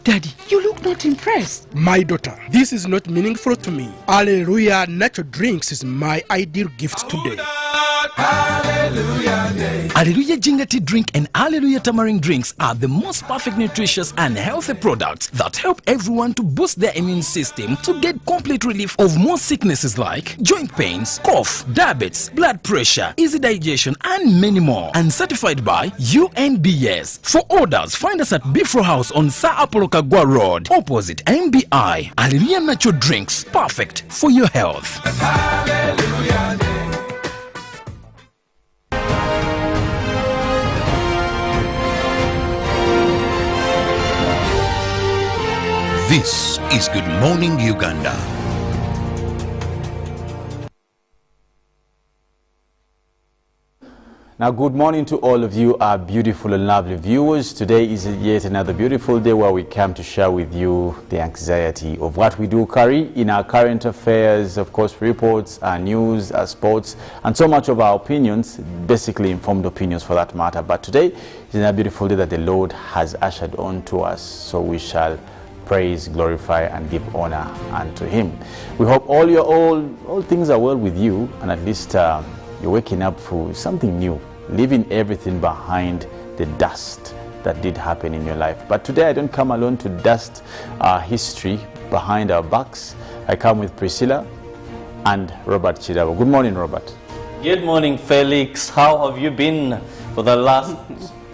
Daddy, you look not impressed. My daughter, this is not meaningful to me. Hallelujah natural drinks is my ideal gift today. Hallelujah Ginger Tea Drink and Hallelujah Tamarind Drinks are the most perfect nutritious and healthy products that help everyone to boost their immune system to get complete relief of most sicknesses like joint pains, cough, diabetes, blood pressure, easy digestion, and many more. And certified by UNBS. For orders, find us at Bifro House on Sir Apollo Kagwa Road, opposite MBI. Hallelujah Natural Drinks, perfect for your health. This is Good Morning Uganda. Now, good morning to all of you, our beautiful and lovely viewers. Today is yet another beautiful day where we come to share with you the anxiety of what we do carry in our current affairs, of course, reports, our news, our sports, and so much of our opinions, basically informed opinions for that matter. But today is another beautiful day that the Lord has ushered on to us, so we shall praise, glorify, and give honor unto Him. We hope all things are well with you, and at least you're waking up for something new, leaving everything behind, the dust that did happen in your life. But today I don't come alone to dust our history behind our backs. I come with Priscilla and Robert Chidabo. Good morning, Robert. Good morning, Felix. How have you been for the last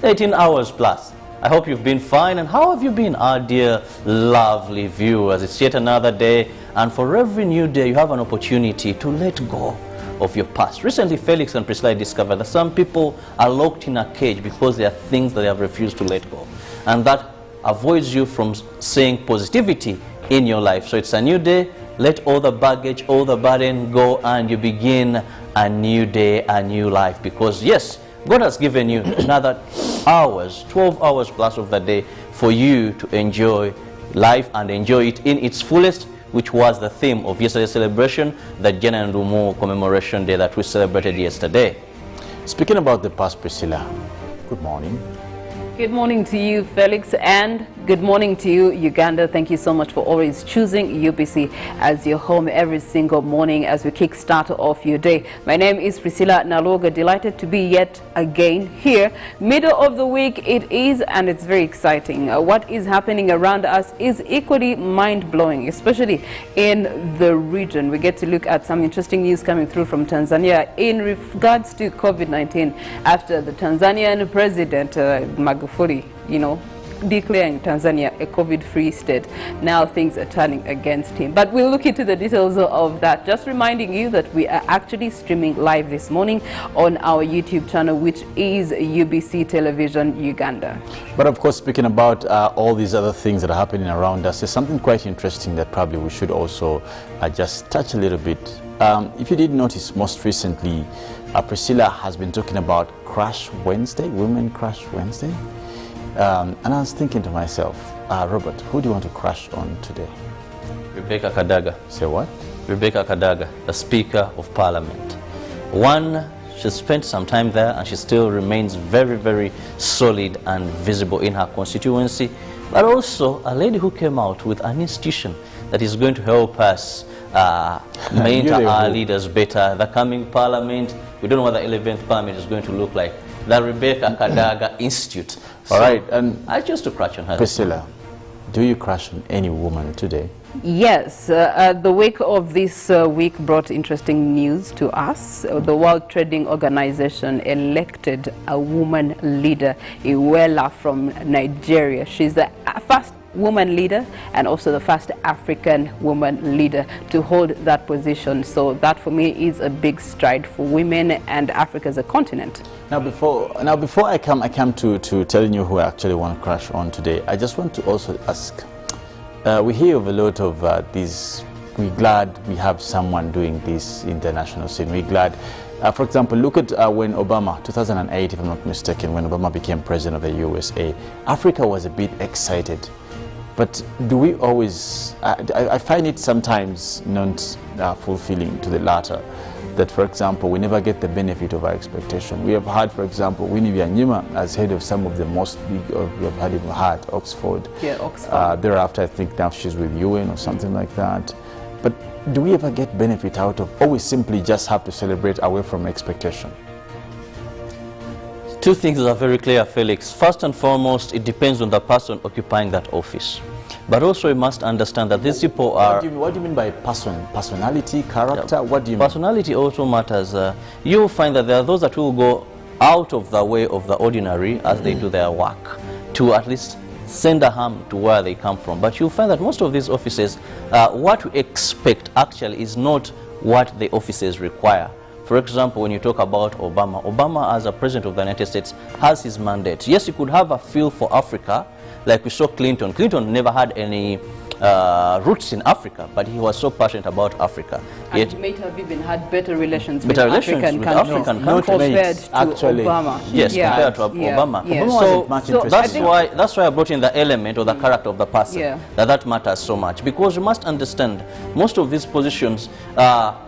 18 hours plus? I hope you've been fine. And how have you been, our dear lovely viewers? It's yet another day, and for every new day you have an opportunity to let go of your past. Recently, Felix and Priscilla discovered that some people are locked in a cage because there are things that they have refused to let go, and that avoids you from seeing positivity in your life. So it's a new day. Let all the baggage, all the burden go, and you begin a new day, a new life, because yes, God has given you another hours, 12 hours plus of the day for you to enjoy life and enjoy it in its fullest, which was the theme of yesterday's celebration, the Jena Ndumu Commemoration Day that we celebrated yesterday. Speaking about the past, Priscilla, good morning. Good morning to you, Felix, and good morning to you, Uganda. Thank you so much for always choosing UBC as your home every single morning as we kick-start off your day. My name is Priscilla Naloga, delighted to be yet again here. Middle of the week it is, and it's very exciting. What is happening around us is equally mind-blowing, especially in the region. We get to look at some interesting news coming through from Tanzania in regards to COVID-19 after the Tanzanian president, Magufuli, declaring Tanzania a COVID-free state. Now things are turning against him. But we'll look into the details of that. Just reminding you that we are actually streaming live this morning on our YouTube channel, which is UBC Television Uganda. But of course, speaking about all these other things that are happening around us, there's something quite interesting that probably we should also just touch a little bit. If you did notice, most recently, Priscilla has been talking about Crash Wednesday, Women Crash Wednesday. And I was thinking to myself, Robert, who do you want to crash on today? Rebecca Kadaga. Say what? Rebecca Kadaga, the Speaker of Parliament. One, she spent some time there and she still remains very, very solid and visible in her constituency. But also a lady who came out with an institution that is going to help us mentor our leaders better. The coming Parliament, we don't know what the 11th Parliament is going to look like. The Rebecca Kadaga Institute. All right, and I choose to crash on her. Priscilla, do you crash on any woman today? Yes, the wake of this week brought interesting news to us. The World Trading Organization elected a woman leader, Iwela from Nigeria. She's the first woman leader and also the first African woman leader to hold that position. So that for me is a big stride for women and Africa as a continent. Now before I come to telling you who I actually want to crash on today, I just want to also ask, we hear of a lot of these. We're glad we have someone doing this international scene. We're glad. For example, look at when Obama, 2008 if I'm not mistaken, when Obama became president of the USA, Africa was a bit excited. But do we always, I find it sometimes not fulfilling to the latter. that, for example, we never get the benefit of our expectation. We have had, for example, Winnie Byanyima as head of some of the most big, we have had him at Oxford. Yeah, Oxford. Thereafter, I think now she's with UN or something like that. But do we ever get benefit out of, or we simply just have to celebrate away from expectation? Two things are very clear, Felix. First and foremost, it depends on the person occupying that office. But also you must understand that these people are... What do you mean by personality, character? Yeah. What do you mean? Personality also matters. You'll find that there are those that will go out of the way of the ordinary as they do their work to at least send a harm to where they come from. But you'll find that most of these offices, what we expect actually is not what the offices require. For example, when you talk about Obama as a president of the United States has his mandate. Yes, he could have a feel for Africa, like we saw Clinton. Clinton never had any roots in Africa, but he was so passionate about Africa. And Yet, he might have even had better relations with African countries compared to Obama. Yes, compared to Obama. Yeah. So that's why I brought in the element or the character of the person, that matters so much. Because you must understand, most of these positions are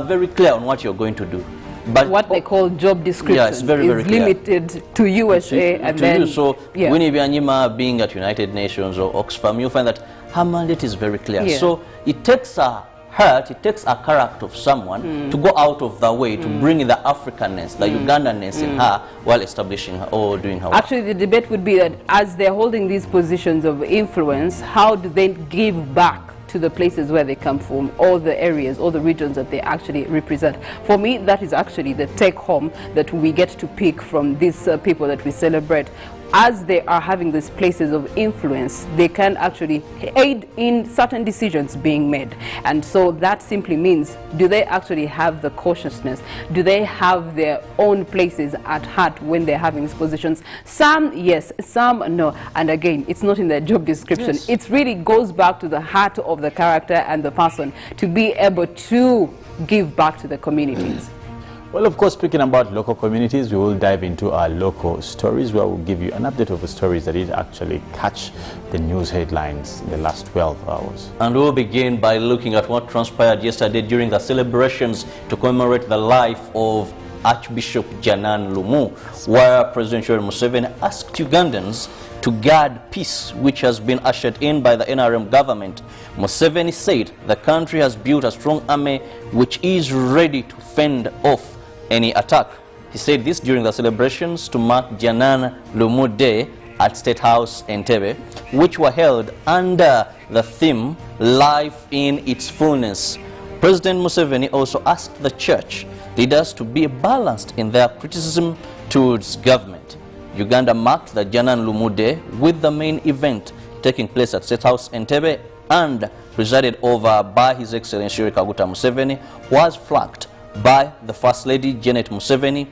very clear on what you're going to do. But what they call job description is very limited to USA and then... So Winnie Byanyima being at United Nations or Oxfam, you find that her mandate is very clear. So it takes a hurt, it takes a character of someone to go out of the way to bring in the Africanness, the Ugandanness in her while establishing her or doing her work. Actually, the debate would be that as they're holding these positions of influence, how do they give back to the places where they come from, all the areas, all the regions that they actually represent? For me, that is actually the take home that we get to pick from these people that we celebrate. As they are having these places of influence, they can actually aid in certain decisions being made. And so that simply means, do they actually have the cautiousness? Do they have their own places at heart when they're having these positions? Some, yes, some, no. And again, it's not in their job description. Yes. It really goes back to the heart of the character and the person to be able to give back to the communities. Well, of course, speaking about local communities, we will dive into our local stories where we'll give you an update of the stories that did actually catch the news headlines in the last 12 hours. And we'll begin by looking at what transpired yesterday during the celebrations to commemorate the life of Archbishop Janan Lumu, where President Yoweri Museveni asked Ugandans to guard peace, which has been ushered in by the NRM government. Museveni said the country has built a strong army which is ready to fend off any attack. He said this during the celebrations to mark Janan Lumu Day at State House Entebbe, which were held under the theme Life in its Fullness. President Museveni also asked the church leaders to be balanced in their criticism towards government. Uganda marked the Janan Lumu Day with the main event taking place at State House Entebbe and presided over by His Excellency Yoweri Kaguta Museveni, was flanked by the First Lady Janet Museveni,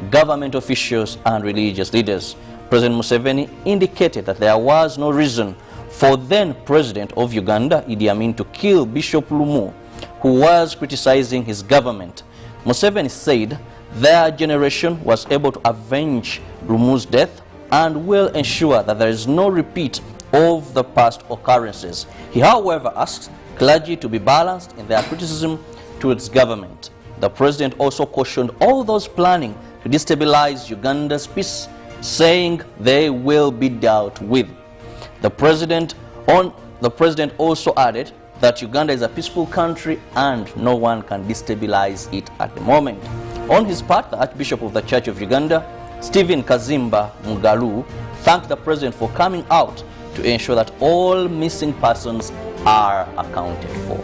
government officials and religious leaders. President Museveni indicated that there was no reason for then President of Uganda, Idi Amin, to kill Bishop Lumu, who was criticizing his government. Museveni said their generation was able to avenge Lumu's death and will ensure that there is no repeat of the past occurrences. He, however, asked clergy to be balanced in their criticism towards government. The president also cautioned all those planning to destabilize Uganda's peace, saying they will be dealt with. The president also added that Uganda is a peaceful country and no one can destabilize it at the moment. On his part, the Archbishop of the Church of Uganda, Stephen Kazimba Mugalu, thanked the president for coming out to ensure that all missing persons are accounted for.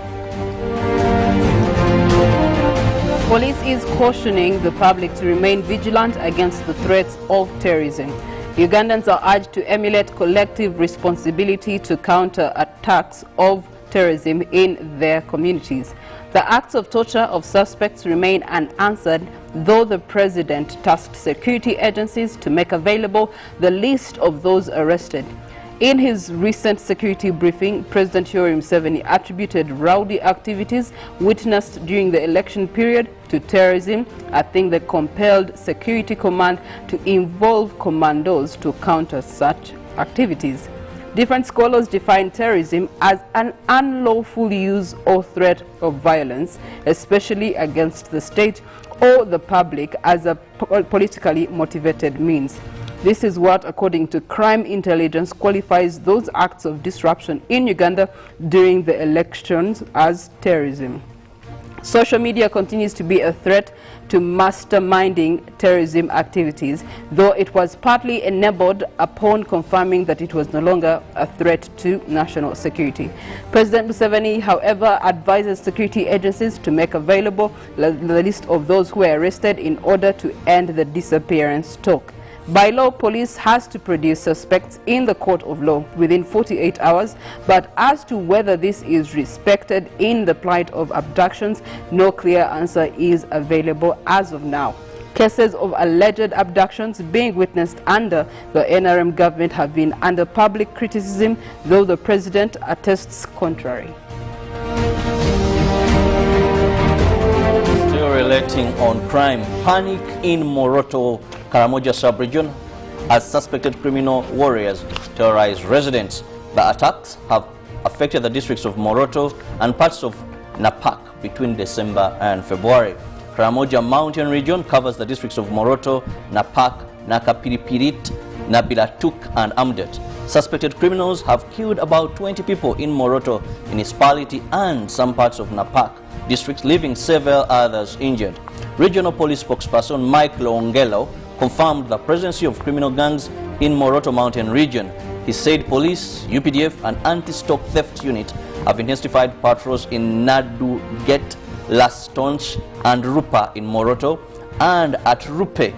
Police is cautioning the public to remain vigilant against the threats of terrorism. Ugandans are urged to emulate collective responsibility to counter attacks of terrorism in their communities. The acts of torture of suspects remain unanswered, though the president tasked security agencies to make available the list of those arrested. In his recent security briefing, President Yoweri Museveni attributed rowdy activities witnessed during the election period to terrorism, a thing that compelled Security Command to involve commandos to counter such activities. Different scholars define terrorism as an unlawful use or threat of violence, especially against the state or the public, as a politically motivated means. This is what, according to crime intelligence, qualifies those acts of disruption in Uganda during the elections as terrorism. Social media continues to be a threat to masterminding terrorism activities, though it was partly enabled upon confirming that it was no longer a threat to national security. President Museveni, however, advises security agencies to make available the list of those who were arrested in order to end the disappearance talk. By law, police has to produce suspects in the court of law within 48 hours, but as to whether this is respected in the plight of abductions, no clear answer is available as of now. Cases of alleged abductions being witnessed under the NRM government have been under public criticism, though the president attests contrary. Still relating on crime, panic in Morocco, Karamoja sub-region, as suspected criminal warriors terrorize residents. The attacks have affected the districts of Morocco and parts of Napak between December and February. Karamoja mountain region covers the districts of Morocco, Napak, Nakapiripirit, Nabilatuk and Amdet. Suspected criminals have killed about 20 people in Morocco, municipality and some parts of Napak districts, leaving several others injured. Regional police spokesperson Mike Longelo confirmed the presence of criminal gangs in Morocco mountain region. He said police, UPDF and anti-stock theft unit have intensified patrols in Nadu Get, Las Tonch and Rupa in Morocco and at Rupe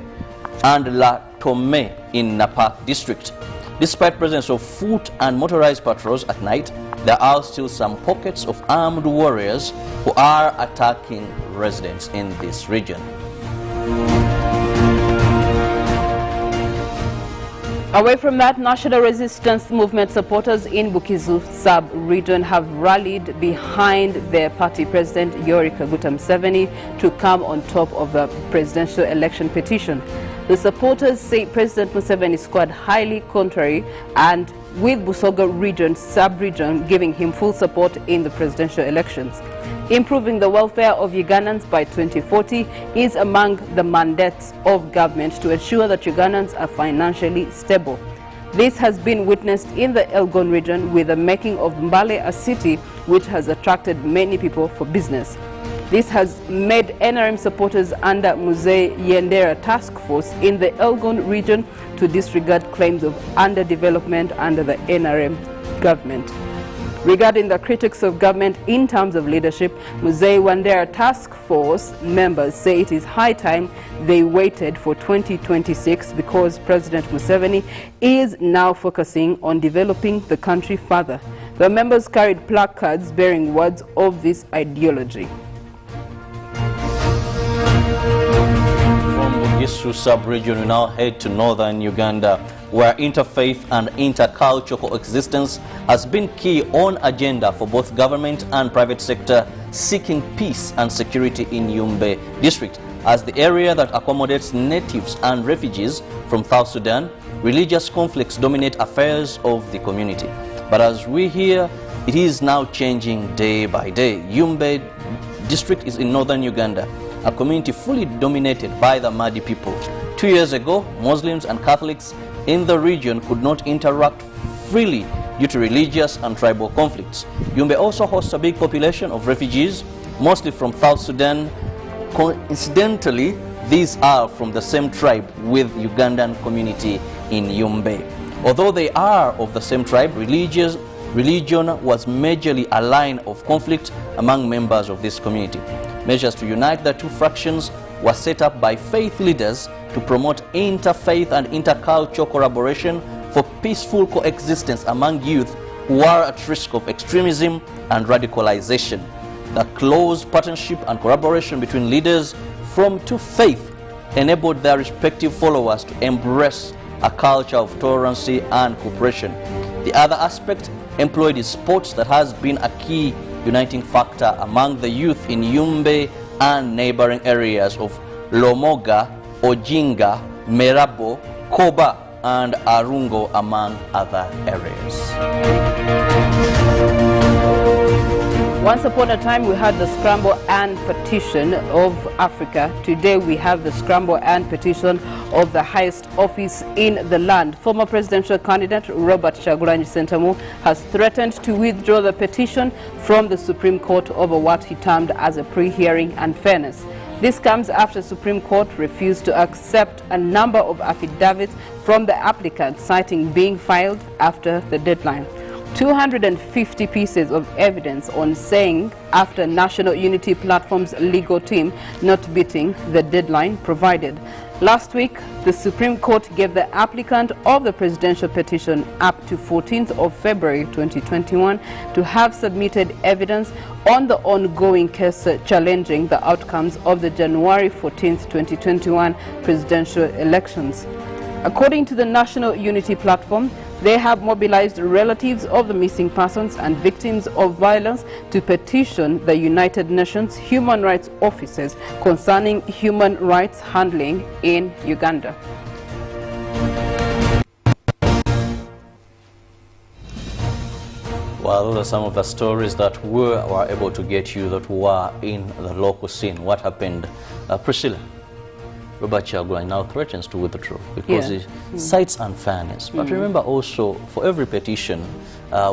and La Tome in Napak district. Despite presence of foot and motorized patrols at night, there are still some pockets of armed warriors who are attacking residents in this region. Away from that, national resistance movement supporters in Bukizu sub-region have rallied behind their party president Yoweri Museveni to come on top of the presidential election petition. The supporters say President Museveni scored highly contrary, and with Busoga region sub-region giving him full support in the presidential elections. Improving the welfare of Ugandans by 2040 is among the mandates of government to ensure that Ugandans are financially stable. This has been witnessed in the Elgon region with the making of Mbale a city which has attracted many people for business. This has made NRM supporters under Muzee Yendera task force in the Elgon region to disregard claims of underdevelopment under the NRM government. Regarding the critics of government in terms of leadership, Muzee Yendera task force members say it is high time they waited for 2026 because President Museveni is now focusing on developing the country further. The members carried placards bearing words of this ideology. From Bugisu sub-region, we now head to northern Uganda, where interfaith and intercultural coexistence has been key on agenda for both government and private sector seeking peace and security in Yumbe district. As the area that accommodates natives and refugees from South Sudan, religious conflicts dominate affairs of the community. But as we hear, it is now changing day by day. Yumbe district is in northern Uganda, a community fully dominated by the Madi people. 2 years ago, Muslims and Catholics in the region could not interact freely due to religious and tribal conflicts. Yumbe also hosts a big population of refugees, mostly from South Sudan. Coincidentally, these are from the same tribe with Ugandan community in Yumbe. Although they are of the same tribe, religion was majorly a line of conflict among members of this community. Measures to unite the two fractions were set up by faith leaders to promote interfaith and intercultural collaboration for peaceful coexistence among youth who are at risk of extremism and radicalization. The close partnership and collaboration between leaders from two faiths enabled their respective followers to embrace a culture of tolerance and cooperation. The other aspect employed is sports that has been a key uniting factor among the youth in Yumbe and neighboring areas of Lomoga, Ojinga, Merabo, Koba, and Arungo, among other areas. Once upon a time, we had the scramble and petition of Africa. Today, we have the scramble and petition of the highest office in the land. Former presidential candidate Robert Kyagulanyi Ssentamu has threatened to withdraw the petition from the Supreme Court over what he termed as a pre-hearing unfairness. This comes after Supreme Court refused to accept a number of affidavits from the applicant, citing being filed after the deadline. 250 pieces of evidence on saying after National Unity Platform's legal team not beating the deadline provided. Last week, the Supreme Court gave the applicant of the presidential petition up to 14th of February 2021 to have submitted evidence on the ongoing case challenging the outcomes of the January 14th, 2021 presidential elections. According to the National Unity Platform, they have mobilized relatives of the missing persons and victims of violence to petition the United Nations human rights offices concerning human rights handling in Uganda. Well, those are some of the stories that we were able to get you that were in the local scene. What happened? Priscilla, Robert Kyagulanyi now threatens to withdraw because he cites unfairness. But remember also, for every petition,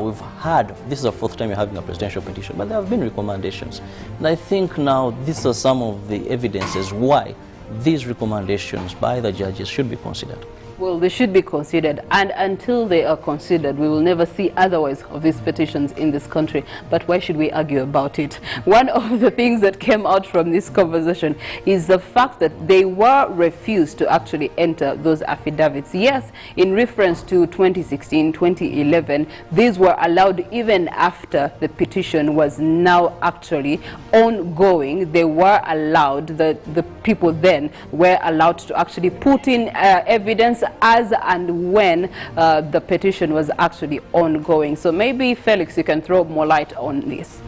we've had, this is the fourth time you're having a presidential petition, but there have been recommendations. And I think now these are some of the evidences why these recommendations by the judges should be considered. Well, they should be considered, and until they are considered, we will never see otherwise of these petitions in this country. But why should we argue about it? One of the things that came out from this conversation is the fact that they were refused to actually enter those affidavits. Yes, in reference to 2016, 2011, these were allowed even after the petition was now actually ongoing. They were allowed, the people then were allowed to actually put in evidence as and when the petition was actually ongoing. So maybe, Felix, you can throw more light on this.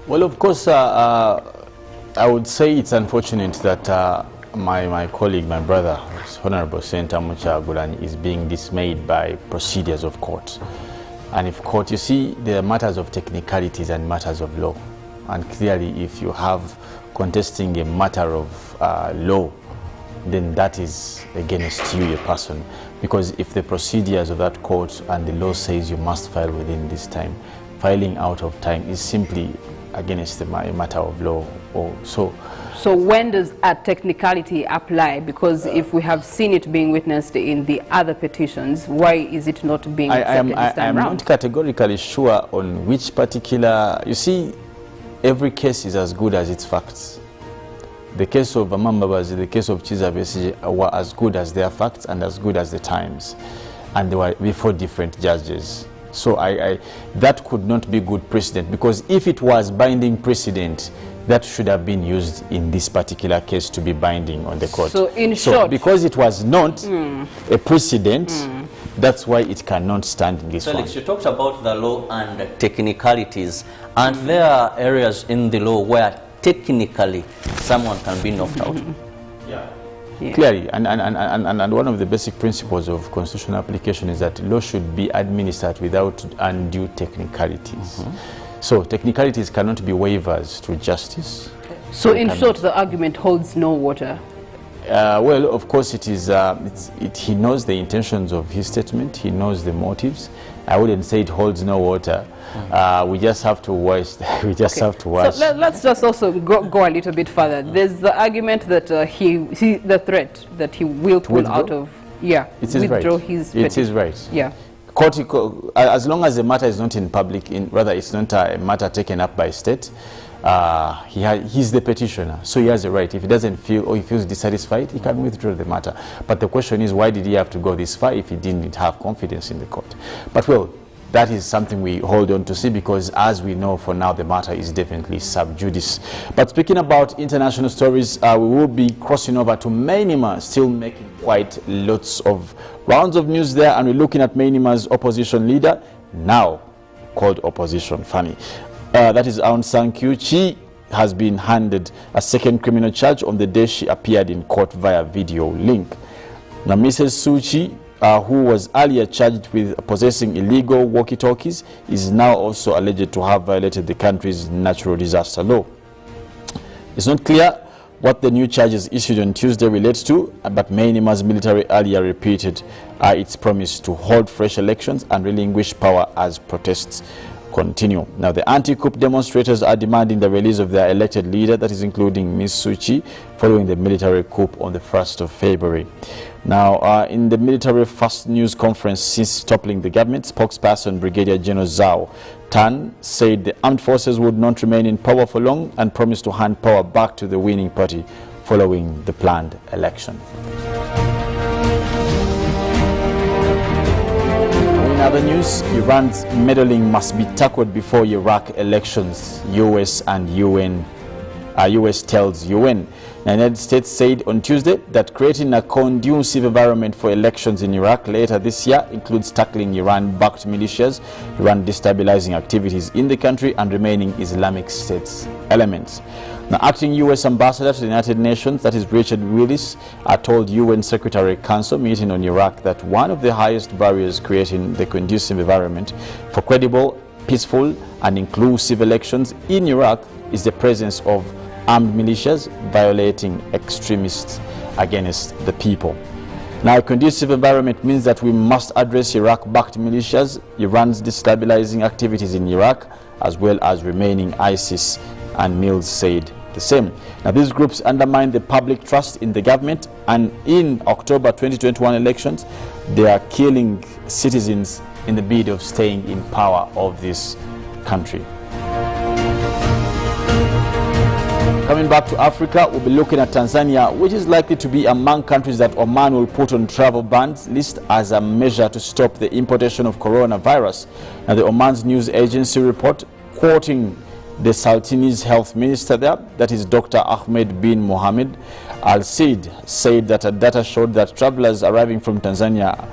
Well, of course, I would say it's unfortunate that my colleague, my brother, Honorable Ssentamu Kyagulanyi, is being dismayed by procedures of court. And if court, you see, there are matters of technicalities and matters of law. And clearly, if you have contesting a matter of law, then that is against you, a person. Because if the procedures of that court and the law says you must file within this time, filing out of time is simply against a matter of law. So when does a technicality apply? Because if we have seen it being witnessed in the other petitions, why is it not being accepted this time around? I'm not categorically sure on which particular... You see, every case is as good as its facts. The case of Amambabazi, the case of Chiza Besigye were as good as their facts and as good as the times. And they were before different judges. So that could not be good precedent, because if it was binding precedent, that should have been used in this particular case to be binding on the court. So in short, because it was not a precedent, that's why it cannot stand in this Felix, one. you talked about the law and technicalities, and there are areas in the law where technically someone can be knocked out. Yeah. Clearly, and one of the basic principles of constitutional application is that law should be administered without undue technicalities. So technicalities cannot be waivers to justice. So in short, the argument holds no water. Well, of course, it is. He knows the intentions of his statement. He knows the motives. I wouldn't say it holds no water. We just have to watch. We just have to watch. So let's just also go a little bit further. There's the argument that the threat that he will pull out of. Yeah, withdraw his petition. It is right. Yeah. Court, as long as the matter is not in public, rather it's not a matter taken up by state, he's the petitioner, so he has a right. If he doesn't feel or he feels dissatisfied, he can withdraw the matter. But the question is, why did he have to go this far if he didn't have confidence in the court? But well, that is something we hold on to see, because as we know, for now the matter is definitely sub judice. But speaking about international stories, we will be crossing over to Myanmar, still making quite lots of rounds of news there, and we're looking at Myanmar's opposition leader, now called opposition funny. That is Aung San Suu Kyi, has been handed a second criminal charge on the day she appeared in court via video link. Now, Mrs. Suu Kyi who was earlier charged with possessing illegal walkie-talkies, is now also alleged to have violated the country's natural disaster law. It's not clear what the new charges issued on Tuesday relates to, but Myanmar's military earlier repeated its promise to hold fresh elections and relinquish power as protests continue. Now, the anti-coup demonstrators are demanding the release of their elected leader, that is including Ms. Suu Kyi, following the military coup on the 1st of February. Now, in the military first news conference since toppling the government, spokesperson Brigadier General Zhao Tan said the armed forces would not remain in power for long and promised to hand power back to the winning party following the planned election. In other news, Iran's meddling must be tackled before Iraq elections, US tells UN. The United States said on Tuesday that creating a conducive environment for elections in Iraq later this year includes tackling Iran-backed militias, Iran destabilizing activities in the country, and remaining Islamic State's elements. Now, acting U.S. Ambassador to the United Nations, that is Richard Willis, told UN Secretary Council meeting on Iraq that one of the highest barriers creating the conducive environment for credible, peaceful, and inclusive elections in Iraq is the presence of armed militias violating extremists against the people. Now, a conducive environment means that we must address Iraq-backed militias, Iran's destabilizing activities in Iraq, as well as remaining ISIS, and Mills said the same. Now, these groups undermine the public trust in the government, and in October 2021 elections, they are killing citizens in the bid of staying in power of this country. Coming back to Africa, we'll be looking at Tanzania, which is likely to be among countries that Oman will put on travel bans list as a measure to stop the importation of coronavirus. Now, the Oman's news agency report, quoting the Sultanese health minister there, that is Dr. Ahmed bin Mohammed Al-Said, said that data showed that travelers arriving from Tanzania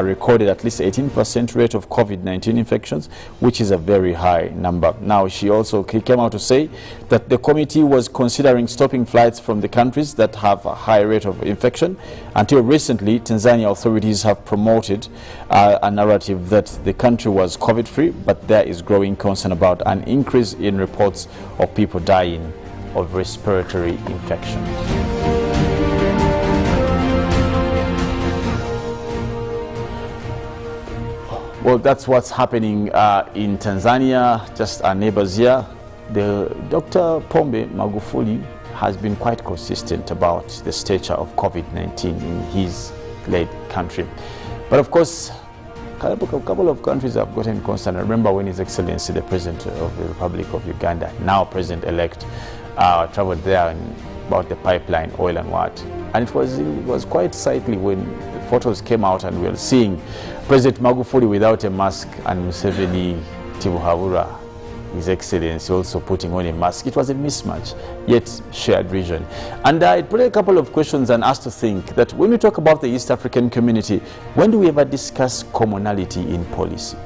recorded at least 18% rate of COVID-19 infections, which is a very high number. Now, he came out to say that the committee was considering stopping flights from the countries that have a high rate of infection. Until recently, Tanzania authorities have promoted a narrative that the country was COVID-free, but there is growing concern about an increase in reports of people dying of respiratory infections. Well, that's what's happening in Tanzania, just our neighbors here. Dr. Pombe Magufuli has been quite consistent about the stature of COVID-19 in his late country. But of course, a couple of countries have gotten concerned. I remember when His Excellency, the President of the Republic of Uganda, now President-elect, traveled there and about the pipeline, oil and what. And it was quite sightly when the photos came out and we were seeing President Magufuli without a mask and Museveni, Tibuhaburwa, His Excellency, also putting on a mask. It was a mismatch, yet shared vision. And it put a couple of questions and us to think that when we talk about the East African community, when do we ever discuss commonality in policy?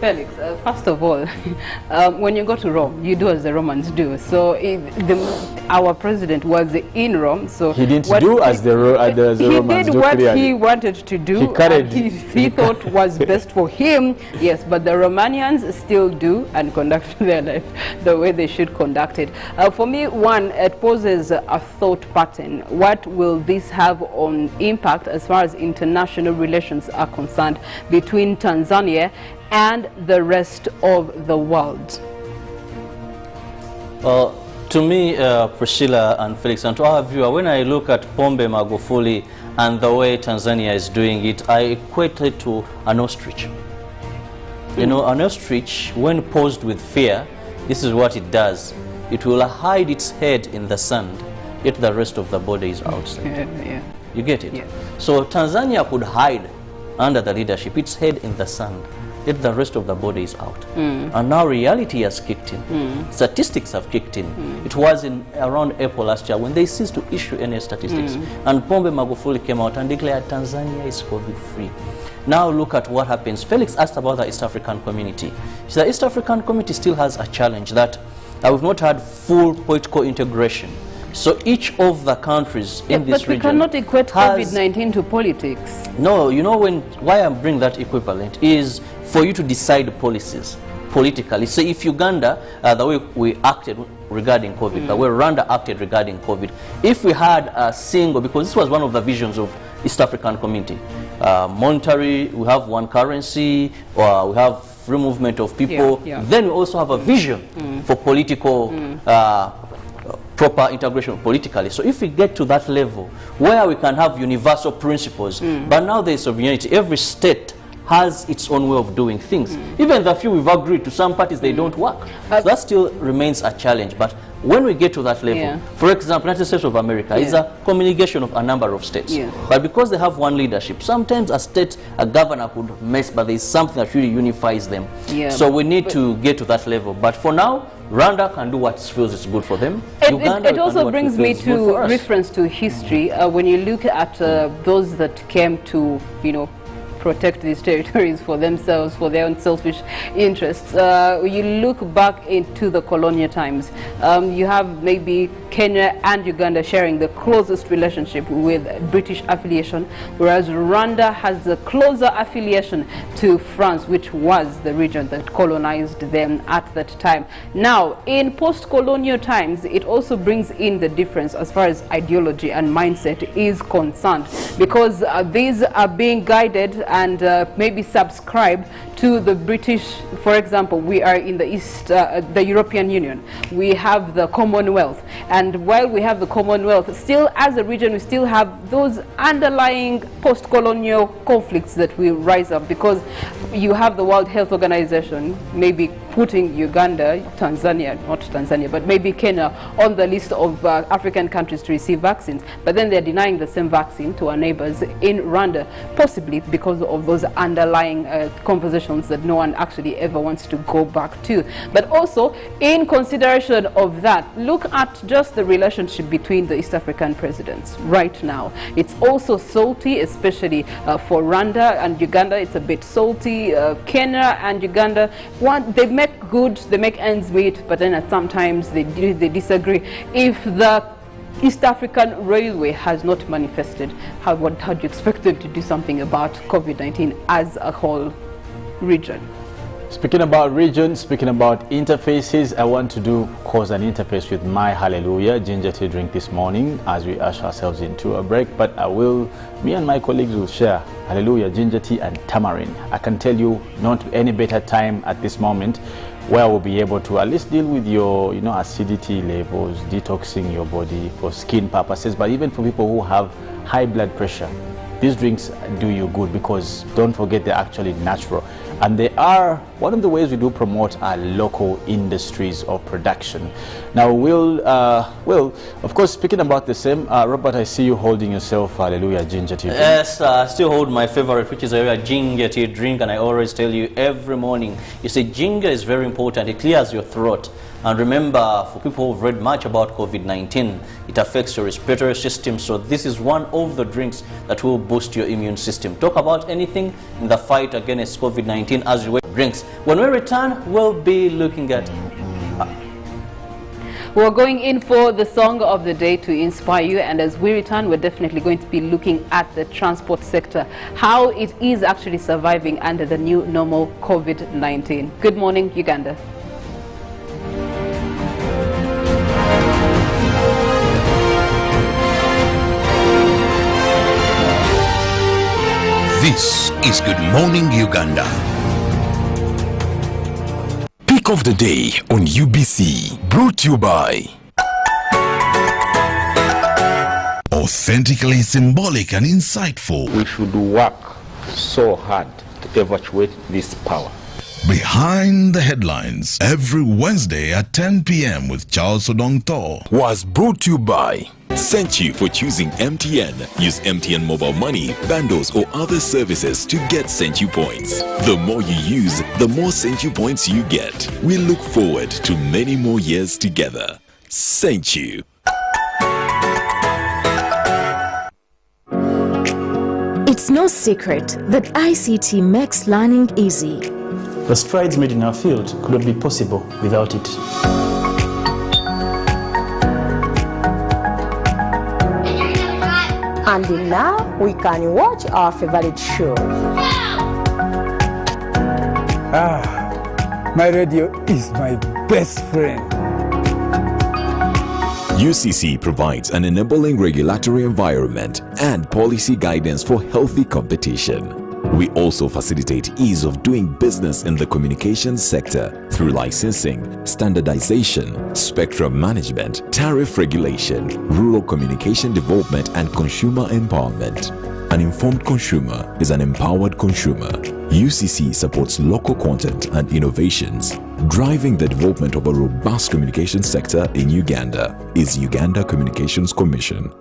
Felix, first of all, when you go to Rome, you do as the Romans do. So our president was in Rome, so he didn't do as the Romans do. He did what he wanted to do. He thought was best for him. Yes, but the Romanians still do and conduct their life the way they should conduct it. For me, one, it poses a thought pattern. What will this have on impact as far as international relations are concerned between Tanzania and the rest of the world? Well, to me, Priscilla and Felix, and to our viewer, when I look at Pombe Magufuli and the way Tanzania is doing it, I equate it to an ostrich. You know, an ostrich, when posed with fear, this is what it does. It will hide its head in the sand, yet the rest of the body is outside. Yeah. You get it? Yeah. So Tanzania could hide under the leadership, its head in the sand, yet the rest of the body is out. And now reality has kicked in. Statistics have kicked in. It was in around April last year when they ceased to issue any statistics. And Pombe Magufuli came out and declared Tanzania is COVID-free. Now look at what happens. Felix asked about the East African community. The East African community still has a challenge that we've not had full political integration. So each of the countries in this region... But we cannot equate COVID-19 to politics. No, you know why I'm bringing that equivalent is for you to decide policies politically. So if Uganda, the way we acted regarding COVID, the way Rwanda acted regarding COVID, if we had a single, because this was one of the visions of East African community, monetary, we have one currency, or we have free movement of people, then we also have a vision for political proper integration politically. So if we get to that level where we can have universal principles, but now there is sovereignty, every state has its own way of doing things. Even the few we've agreed to, some parties they don't work. So that still remains a challenge. But when we get to that level, for example, United States of America is a communication of a number of states. But because they have one leadership, sometimes a state, a governor could mess, but there is something that really unifies them. So we need to get to that level. But for now, Rwanda can do what feels is good for them. It also brings me to reference to history. When you look at those that came to, protect these territories for themselves, for their own selfish interests. You look back into the colonial times. You have maybe Kenya and Uganda sharing the closest relationship with British affiliation, whereas Rwanda has a closer affiliation to France, which was the region that colonized them at that time. Now, in post-colonial times, it also brings in the difference as far as ideology and mindset is concerned, because these are being guided and maybe subscribe to the British. For example, we are in the European Union. We have the Commonwealth, and while we have the Commonwealth, still as a region we still have those underlying post-colonial conflicts that will rise up, because you have the World Health Organization maybe putting Uganda, Tanzania, not Tanzania, but maybe Kenya on the list of African countries to receive vaccines, but then they're denying the same vaccine to our neighbors in Rwanda, possibly because of those underlying conversations that no one actually ever wants to go back to. But also, in consideration of that, look at just the relationship between the East African presidents right now. It's also salty, especially for Rwanda and Uganda. It's a bit salty. Kenya and Uganda, they make good, they make ends meet, but then at sometimes they disagree. If the East African Railway has not manifested, how do you expect them to do something about COVID-19 as a whole region? Speaking about region, speaking about interfaces, I want to cause an interface with my Hallelujah ginger tea drink this morning as we usher ourselves into a break. But me and my colleagues will share Hallelujah ginger tea and tamarind. I can tell you not any better time at this moment where we'll be able to at least deal with your acidity levels, detoxing your body for skin purposes, but even for people who have high blood pressure. These drinks do you good, because don't forget they're actually natural, and they are one of the ways we do promote our local industries of production. Now we'll of course, speaking about the same, Robert, I see you holding yourself Hallelujah ginger tea drink. Yes, I still hold my favorite, which is a ginger tea drink, and I always tell you every morning, you see, ginger is very important. It clears your throat. And remember, for people who've read much about COVID-19, it affects your respiratory system. So this is one of the drinks that will boost your immune system. Talk about anything in the fight against COVID-19 as you drinks. When we return, we'll be looking at... We're going in for the song of the day to inspire you, and as we return, we're definitely going to be looking at the transport sector, how it is actually surviving under the new normal COVID-19. Good morning, Uganda. This is Good Morning Uganda. Pick of the day on UBC, brought to you by Authentically symbolic and insightful. We should work so hard to evacuate this power. Behind the Headlines, every Wednesday at 10 p.m. with Charles Odong Thor. was brought to you by Thank you for choosing MTN. Use MTN mobile money, bundles or other services to get Thank You points. The more you use, the more Thank You points you get. We look forward to many more years together. Thank you. It's no secret that ICT makes learning easy. The strides made in our field could not be possible without it. And now we can watch our favorite show. My radio is my best friend. UCC provides an enabling regulatory environment and policy guidance for healthy competition. We also facilitate ease of doing business in the communications sector through licensing, standardization, spectrum management, tariff regulation, rural communication development, and consumer empowerment. An informed consumer is an empowered consumer. UCC supports local content and innovations. Driving the development of a robust communication sector in Uganda is Uganda Communications Commission.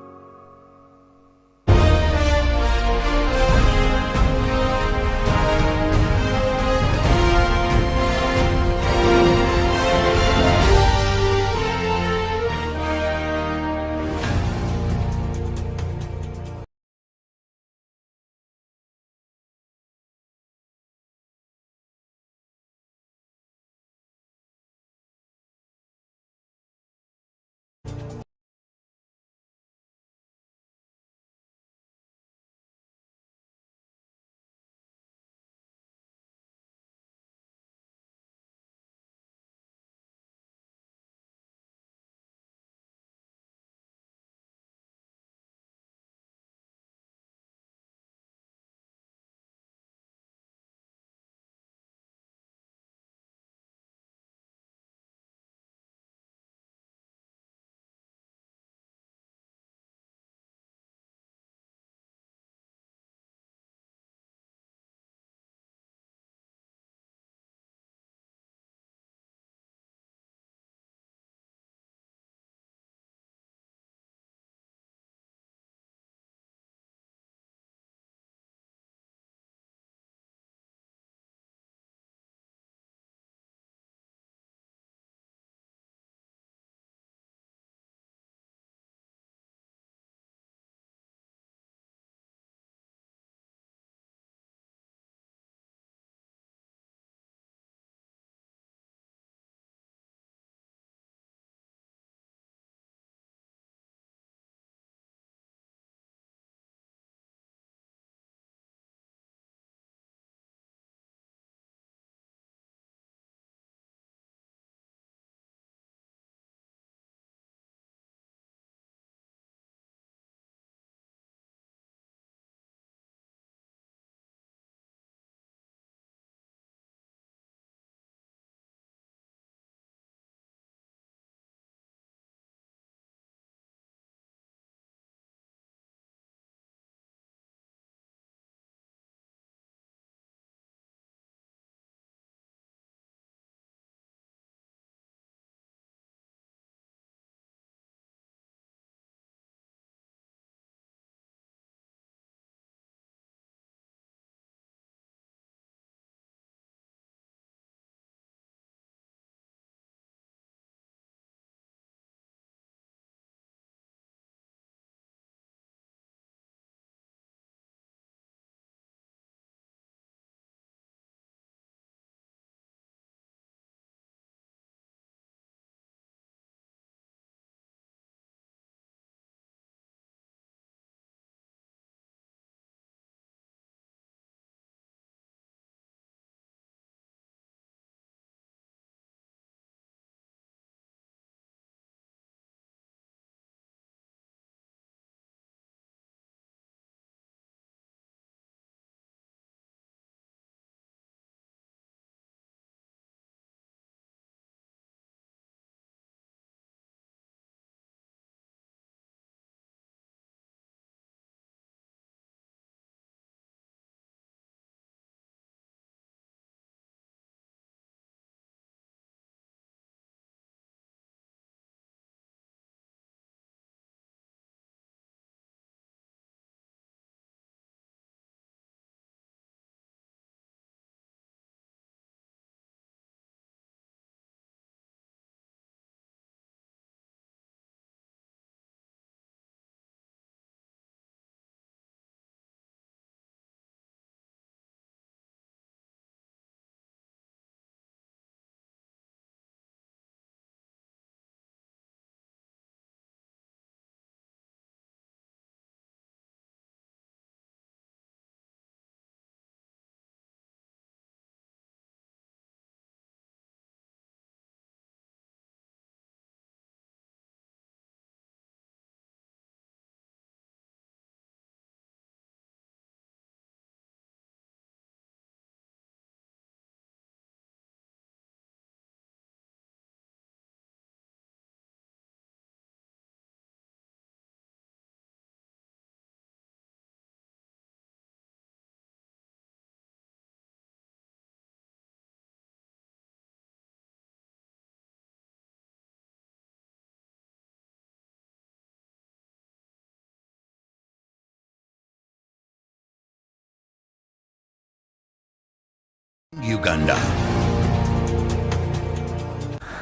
Uganda.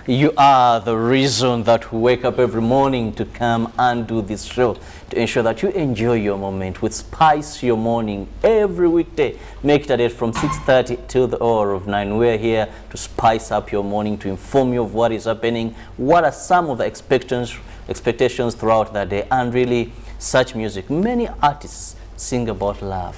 You are the reason that we wake up every morning to come and do this show, to ensure that you enjoy your moment. We spice your morning every weekday. Make it a date from 6:30 till the hour of 9. We're here to spice up your morning, to inform you of what is happening, what are some of the expectations throughout the day, and really such music. Many artists sing about love.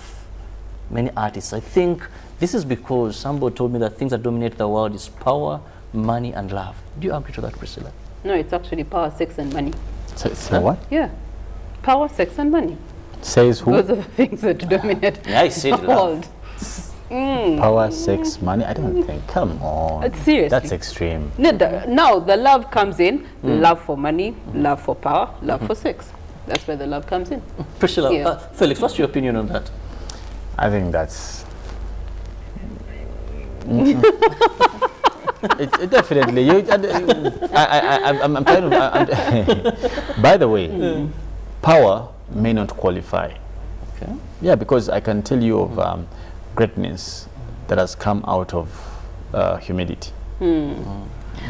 Many artists. I think this is because somebody told me that things that dominate the world is power, money, and love. Do you agree to that, Priscilla? No, it's actually power, sex, and money. So what? Yeah. Power, sex, and money. Says who? Those are the things that dominate I see the world. Power, sex, money? I don't think. Come on. Seriously. That's extreme. Now, the love comes in. Love for money, love for power, love for sex. That's where the love comes in. Priscilla, Felix, what's your opinion on that? I think that's... It definitely. I'm kind of. By the way, power may not qualify. Okay. Yeah, because I can tell you of greatness that has come out of humility.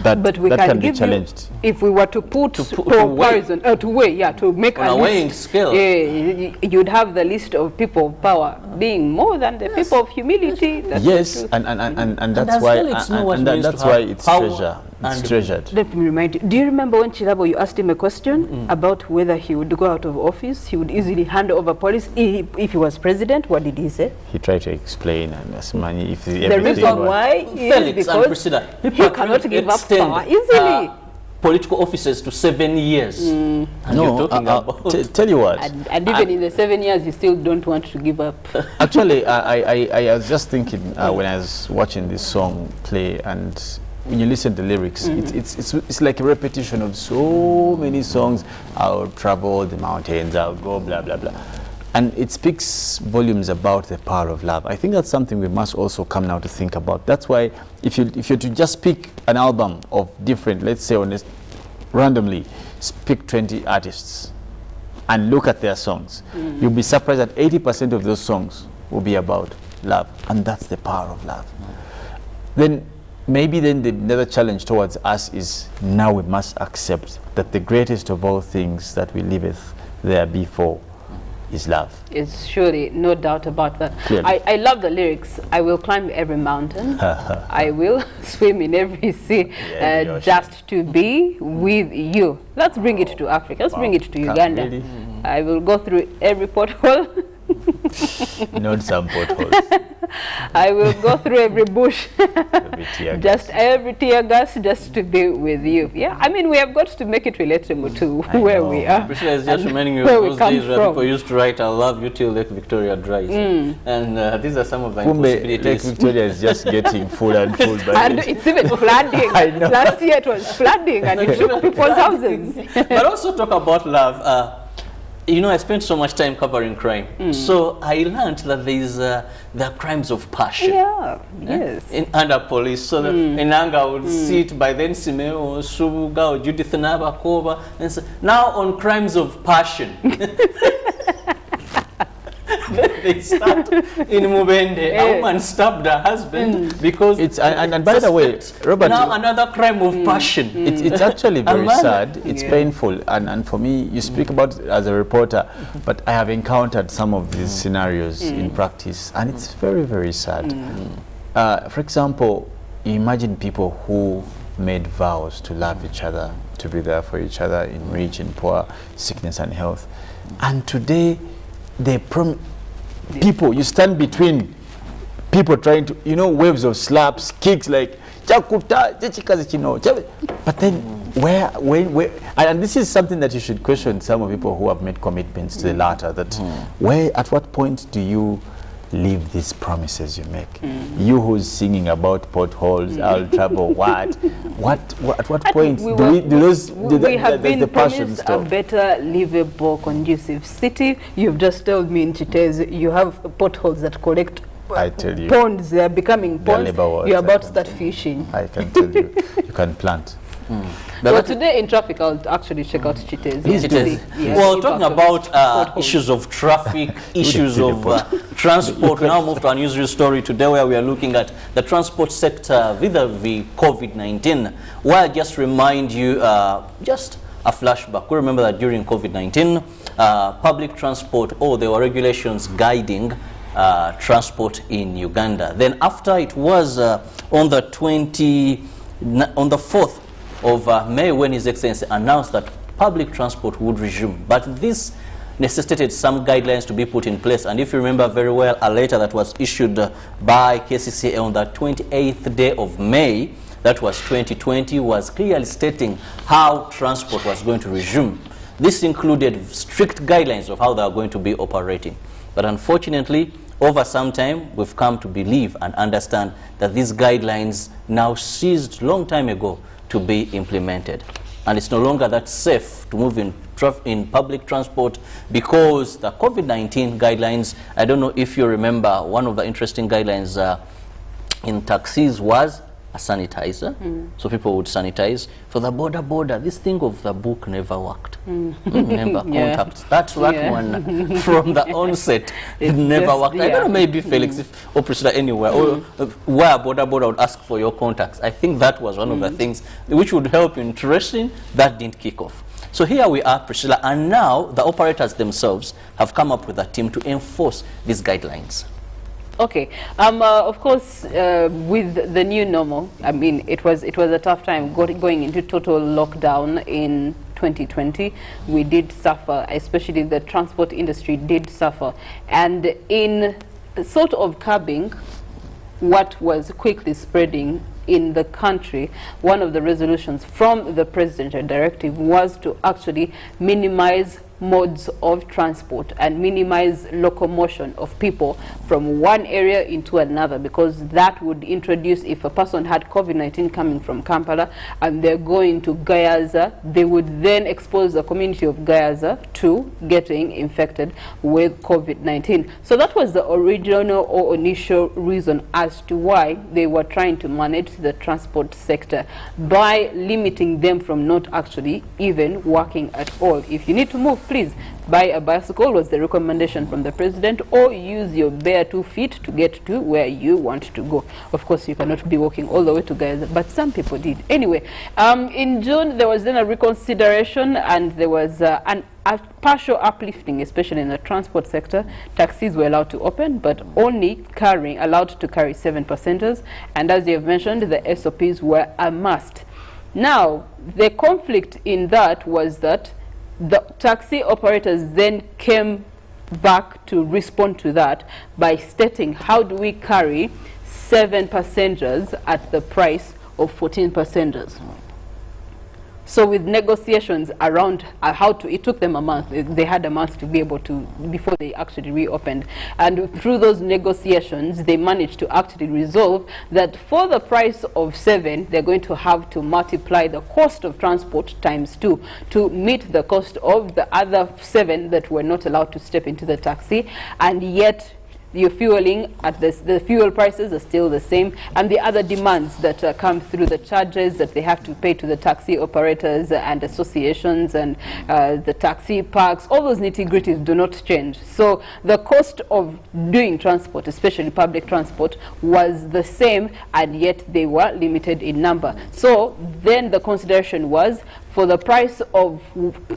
But we can be challenged. If we were to put comparison, to make on a weighing scale, you'd have the list of people of power being more than the people of humility. That's yes, and that's why that's why it's treasure. It's treasured. Let me remind you. Do you remember when Chilabo, you asked him a question about whether he would go out of office? He would easily hand over police if he was president. What did he say? He tried to explain and as money. If the reason why is because he cannot give up power easily. Political offices to 7 years. And you're talking about tell you what. And even in the 7 years, you still don't want to give up. Actually, I was just thinking when I was watching this song play, and when you listen to the lyrics, it's like a repetition of so many songs. I'll travel the mountains, I'll go blah blah blah, and it speaks volumes about the power of love. I think that's something we must also come now to think about. That's why if you're to just pick an album of different, let's say randomly, pick 20 artists and look at their songs, you'll be surprised that 80% of those songs will be about love, and that's the power of love. Then maybe the another challenge towards us is now we must accept that the greatest of all things that we liveth there before is love. It's surely no doubt about that. I love the lyrics. I will climb every mountain. I will swim in every sea just to be with you. Let's bring it to Africa. Let's bring it to Uganda. Really? I will go through every pothole. Not some potholes. I will go through every bush, just every tear gas, just to be with you. Yeah, I mean, we have got to make it relatable to where we are. Priscilla is just reminding you of those days where people used to write, "I love you till Lake Victoria dries." And these are some of the impossibilities. Lake Victoria is just getting full and full. And it's even flooding. Last year it was flooding and it took people's houses. But also talk about love. You know, I spent so much time covering crime, so I learned that there are crimes of passion. Yeah, yes. Under police, so Enanga would sit by then Simeo, Subuga, or Judith Nabakova, and so now on crimes of passion. They start in Mubende. A woman stabbed her husband because it's and by the way, Robert, now another crime of passion. It's actually very sad. It's painful, and for me, you speak about it as a reporter, but I have encountered some of these scenarios in practice, and it's very, very sad. For example, imagine people who made vows to love each other, to be there for each other in rich and poor, sickness and health, and today they people, you stand between people trying to, waves of slaps, kicks like chakuta, but then where, and this is something that you should question some of people who have made commitments to the latter, that at what point do you leave these promises you make? You who's singing about potholes, I'll travel, at what point do we have been promised a better, livable, conducive city? You've just told me in Chitez you have potholes that collect I tell you, ponds. They are becoming ponds. You're about to start fishing. I can tell you, you can plant. Well, today in traffic, I'll actually check out Chitez. Well, talking about issues of traffic, issues of transport, we now move to a newsreel story today where we are looking at the transport sector vis-a-vis COVID-19. Where I just remind you, just a flashback. We remember that during COVID-19, public transport, there were regulations guiding transport in Uganda. Then after it was on the 4th of May when His Excellency announced that public transport would resume. But this necessitated some guidelines to be put in place. And if you remember very well, a letter that was issued by KCCA on the 28th day of May, that was 2020, was clearly stating how transport was going to resume. This included strict guidelines of how they are going to be operating. But unfortunately, over some time, we've come to believe and understand that these guidelines now ceased long time ago to be implemented. And it's no longer that safe to move in public transport because the COVID-19 guidelines, I don't know if you remember, one of the interesting guidelines in taxis was a sanitizer. So people would sanitize. For the border, this thing of the book never worked. Remember, contacts. That one from the onset, it never worked. I don't know, maybe Felix or Priscilla anywhere, or where border would ask for your contacts. I think that was one of the things which would help in tracing. That didn't kick off. So here we are, Priscilla, and now the operators themselves have come up with a team to enforce these guidelines. Okay. Of course, with the new normal, I mean, it was a tough time going into total lockdown in 2020. We did suffer, especially the transport industry did suffer. And in sort of curbing what was quickly spreading in the country, one of the resolutions from the presidential directive was to actually minimize modes of transport and minimize locomotion of people from one area into another, because that would introduce, if a person had COVID-19 coming from Kampala and they're going to Gayaza, they would then expose the community of Gayaza to getting infected with COVID-19. So that was the original or initial reason as to why they were trying to manage the transport sector by limiting them from not actually even working at all. If you need to move, please buy a bicycle was the recommendation from the president, or use your bare 2 feet to get to where you want to go. Of course, you cannot be walking all the way to Gaza, but some people did. Anyway, in June, there was then a reconsideration, and there was a partial uplifting, especially in the transport sector. Taxis were allowed to open, but only allowed to carry 7 passengers. And as you have mentioned, the SOPs were a must. Now, the conflict in that was that the taxi operators then came back to respond to that by stating, how do we carry 7 passengers at the price of 14 passengers? So with negotiations around it took them a month. They had a month to be able to, before they actually reopened. And through those negotiations, they managed to actually resolve that for the price of 7, they're going to have to multiply the cost of transport times 2 to meet the cost of the other 7 that were not allowed to step into the taxi. And yet, your fueling at the fuel prices are still the same, and the other demands that come through, the charges that they have to pay to the taxi operators and associations and the taxi parks, all those nitty-gritties do not change. So the cost of doing transport, especially public transport, was the same, and yet they were limited in number. So then the consideration was, for the price of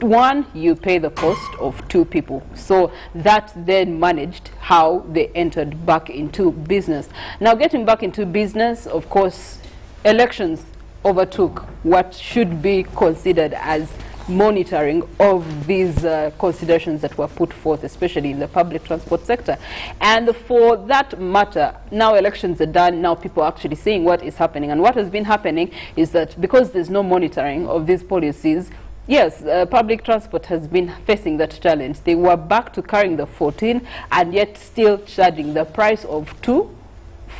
1, you pay the cost of 2 people. So that then managed how they entered back into business. Now, getting back into business, of course, elections overtook what should be considered as monitoring of these considerations that were put forth, especially in the public transport sector. And for that matter, now elections are done, now people are actually seeing what is happening. And what has been happening is that because there's no monitoring of these policies, yes, public transport has been facing that challenge. They were back to carrying the 14 and yet still charging the price of 2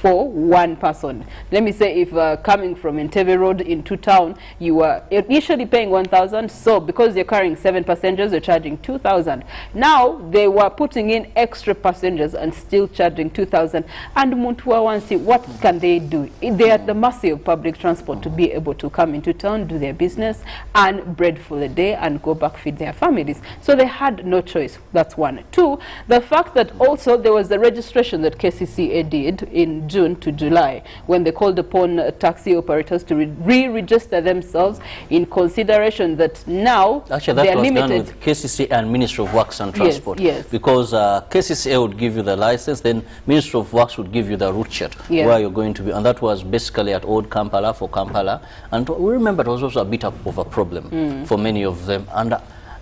for one person. Let me say if coming from Entebbe Road into town, you were initially paying 1,000, so because you're carrying 7 passengers, you're charging 2,000. Now they were putting in extra passengers and still charging 2,000. And Muntua wants to see what can they do. They're at the mercy of public transport to be able to come into town, do their business, and bread for the day, and go back feed their families. So they had no choice. That's one. Two, the fact that also there was the registration that KCCA did in June to July when they called upon taxi operators to re-register themselves in consideration that now actually that they are was limited. done with KCCA and Ministry of Works and Transport. Yes. Because KCCA would give you the license, then Ministry of Works would give you the route chart where you're going to be, and that was basically at Old Kampala for Kampala. And we remember it was also a bit of a problem for many of them.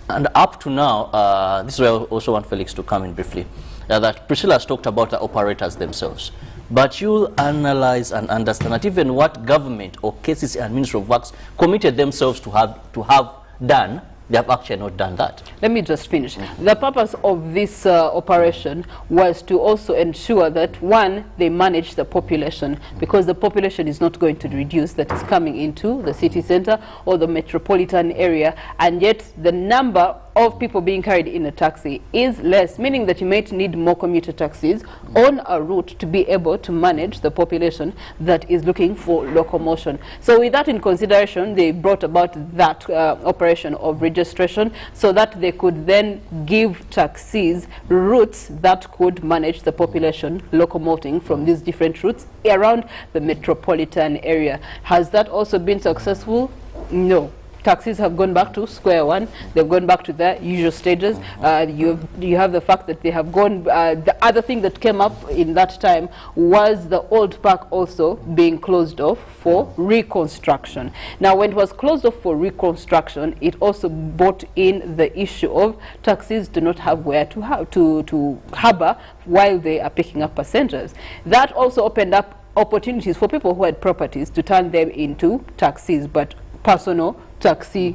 And up to now, this is where I also want Felix to come in briefly, that Priscilla has talked about the operators themselves. But you analyze and understand that even what government or KCC and Ministry of Works committed themselves to have done, they have actually not done that. Let me just finish. The purpose of this operation was to also ensure that, one, they manage the population, because the population is not going to reduce that is coming into the city center or the metropolitan area, and yet the number of people being carried in a taxi is less, meaning that you might need more commuter taxis on a route to be able to manage the population that is looking for locomotion. So with that in consideration, they brought about that operation of registration so that they could then give taxis routes that could manage the population locomoting from these different routes around the metropolitan area. Has that also been successful? No. Taxis have gone back to square one. They've gone back to their usual stages. You have the fact that they have gone, the other thing that came up in that time was the old park also being closed off for reconstruction. Now, when it was closed off for reconstruction, it also brought in the issue of taxis do not have where to harbor while they are picking up passengers. That also opened up opportunities for people who had properties to turn them into taxis, but personal taxi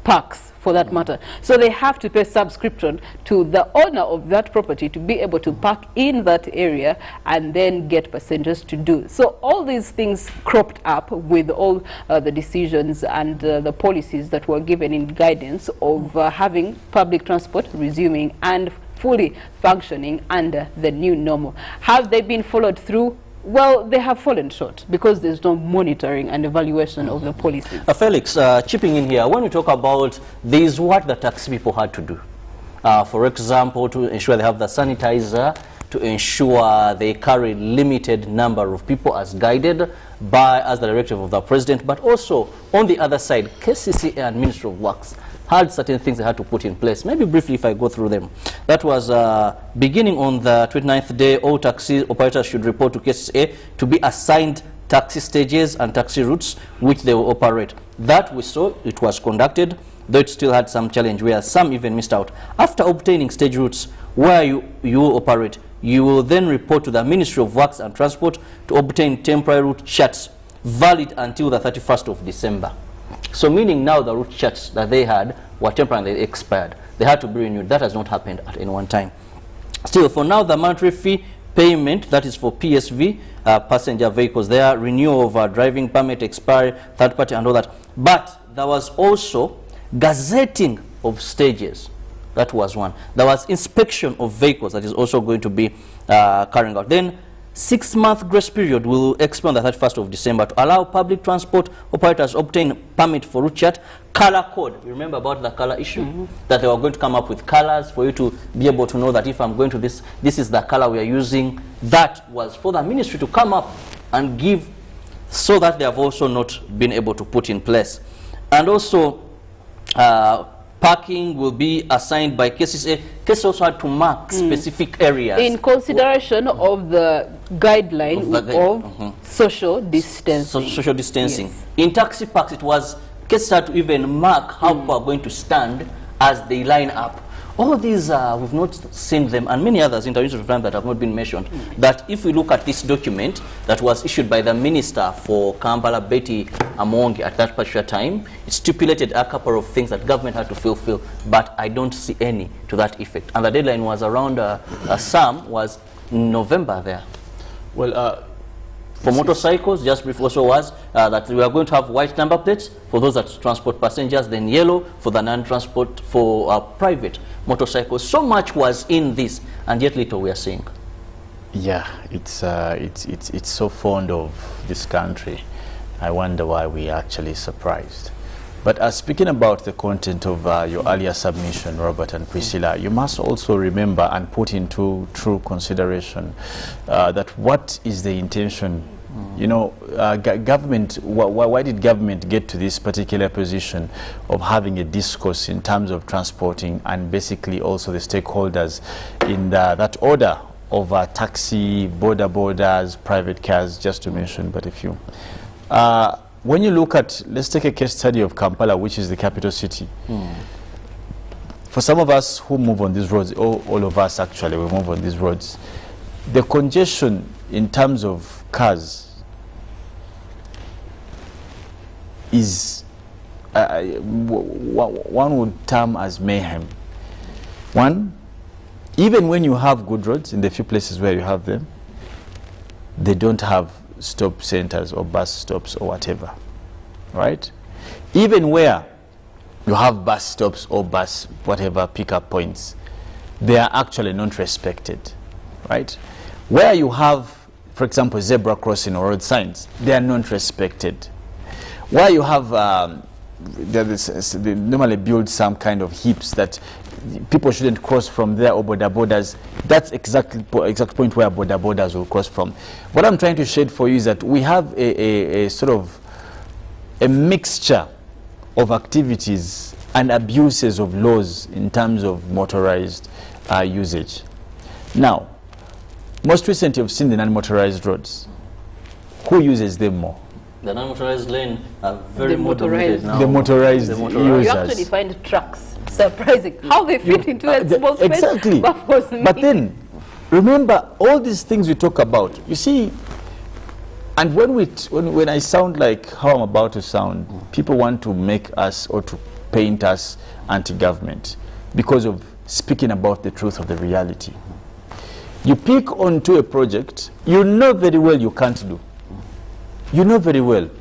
parks for that matter. So they have to pay subscription to the owner of that property to be able to park in that area and then get passengers to do. So all these things cropped up with all the decisions and the policies that were given in guidance of having public transport resuming and fully functioning under the new normal. Have they been followed through? Well, they have fallen short because there's no monitoring and evaluation of the policies. Felix, chipping in here, when we talk about this, what the taxi people had to do, for example, to ensure they have the sanitizer, to ensure they carry limited number of people as guided by, as the directive of the president, but also on the other side, KCCA and Ministry of Works had certain things they had to put in place. Maybe briefly if I go through them. That was beginning on the 29th day, all taxi operators should report to KCCA to be assigned taxi stages and taxi routes which they will operate. That we saw, it was conducted, though it still had some challenge where some even missed out. After obtaining stage routes where you will operate, you will then report to the Ministry of Works and Transport to obtain temporary route charts valid until the 31st of December. So meaning now the route charts that they had were temporarily expired. They had to be renewed. That has not happened at any one time. Still, for now, the monetary fee payment, that is for PSV, passenger vehicles, there, renewal of driving permit, expiry, third party and all that. But there was also gazetting of stages. That was one. There was inspection of vehicles that is also going to be carrying out. Then 6-month grace period will expire on the 31st of December to allow public transport operators obtain permit for route chart, color code. You remember about the color issue? That they were going to come up with colors for you to be able to know that if I'm going to this is the color we are using. That was for the ministry to come up and give, so that they have also not been able to put in place. And also parking will be assigned by KCCA. KCCA also had to mark specific areas. In consideration of the guideline of social distancing. Social distancing. Yes. In taxi parks, it was KCCA had to even mark how people are going to stand as they line up. All these, we've not seen them, and many others in terms of time that have not been mentioned. That if we look at this document that was issued by the Minister for Kampala, Betty Amongi, at that particular time, it stipulated a couple of things that government had to fulfill, but I don't see any to that effect. And the deadline was around, some was November there. Well, For motorcycles, just before also was that we are going to have white number plates for those that transport passengers, then yellow for the non-transport for private motorcycles. So much was in this, and yet little we are seeing. Yeah, it's so fond of this country. I wonder why we are actually surprised. But speaking about the content of your earlier submission, Robert and Priscilla, you must also remember and put into true consideration that what is the intention? You know, government, why did government get to this particular position of having a discourse in terms of transporting and basically also the stakeholders in that order of taxi, borders, private cars, just to mention but a few. When you look at, let's take a case study of Kampala, which is the capital city. For some of us who move on these roads, all of us actually, we move on these roads, the congestion in terms of cars is, one would term as mayhem. One, even when you have good roads in the few places where you have them, they don't have stop centers or bus stops or whatever, right? Even where you have bus stops or bus whatever pickup points, they are actually not respected, right? Where you have, for example, zebra crossing or road signs, they are not respected. Where you have they normally build some kind of heaps that people shouldn't cross from there, or borders. That's exact point where borders will cross from. What I'm trying to shade for you is that we have a sort of a mixture of activities and abuses of laws in terms of motorized usage. Now, most recently you've seen the non-motorized roads. Who uses them more? The non-motorized lane are very motorized now. The motorized users. You actually find trucks. Surprising how they fit into a small space. Exactly. But then, remember all these things we talk about. You see, and when I sound like how I'm about to sound, people want to make us or to paint us anti-government because of speaking about the truth of the reality. You pick onto a project you know very well you can't do. You know very well.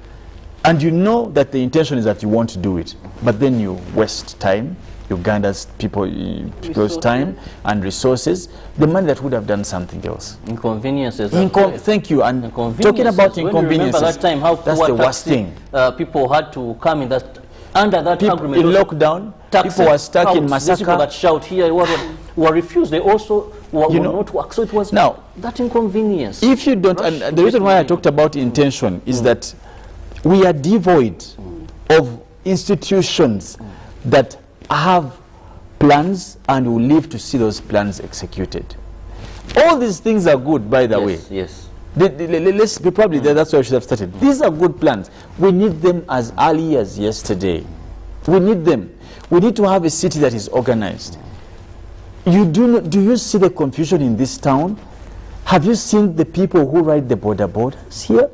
And you know that the intention is that you want to do it. But then you waste time, Uganda's people's time and resources, the money that would have done something else. Inconveniences. Thank you. And talking about inconveniences, that time, how that's the worst thing. People had to come in that under that people agreement. In lockdown, people were stuck in Masaka. People that shout here were refused. They also were not to work. So it was now that inconvenience. If you don't, and the reason why I talked about intention is that we are devoid of institutions that have plans and will live to see those plans executed. All these things are good, by the way. Yes. Let's be probably there. That's why we should have started. These are good plans. We need them as early as yesterday. We need them. We need to have a city that is organized. Do you see the confusion in this town? Have you seen the people who ride the borders here?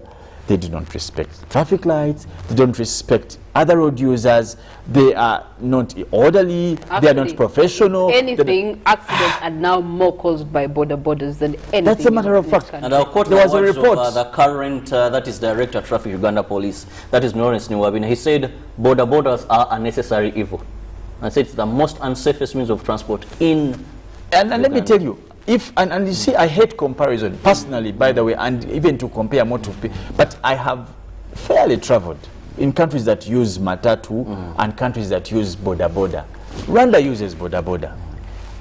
They do not respect traffic lights. They don't respect other road users. They are not orderly. Actually, they are not professional. Anything, accidents are now more caused by borders than anything. That's a matter of fact. And I'll quote there was a report of the current, that is Director of Traffic Uganda Police, that is Lawrence Niwabina. He said borders are a necessary evil. And said it's the most unsafest means of transport in and let me tell you, and you see, I hate comparison personally, by the way, and even to compare more to people. But I have fairly traveled in countries that use matatu and countries that use border. Rwanda uses border.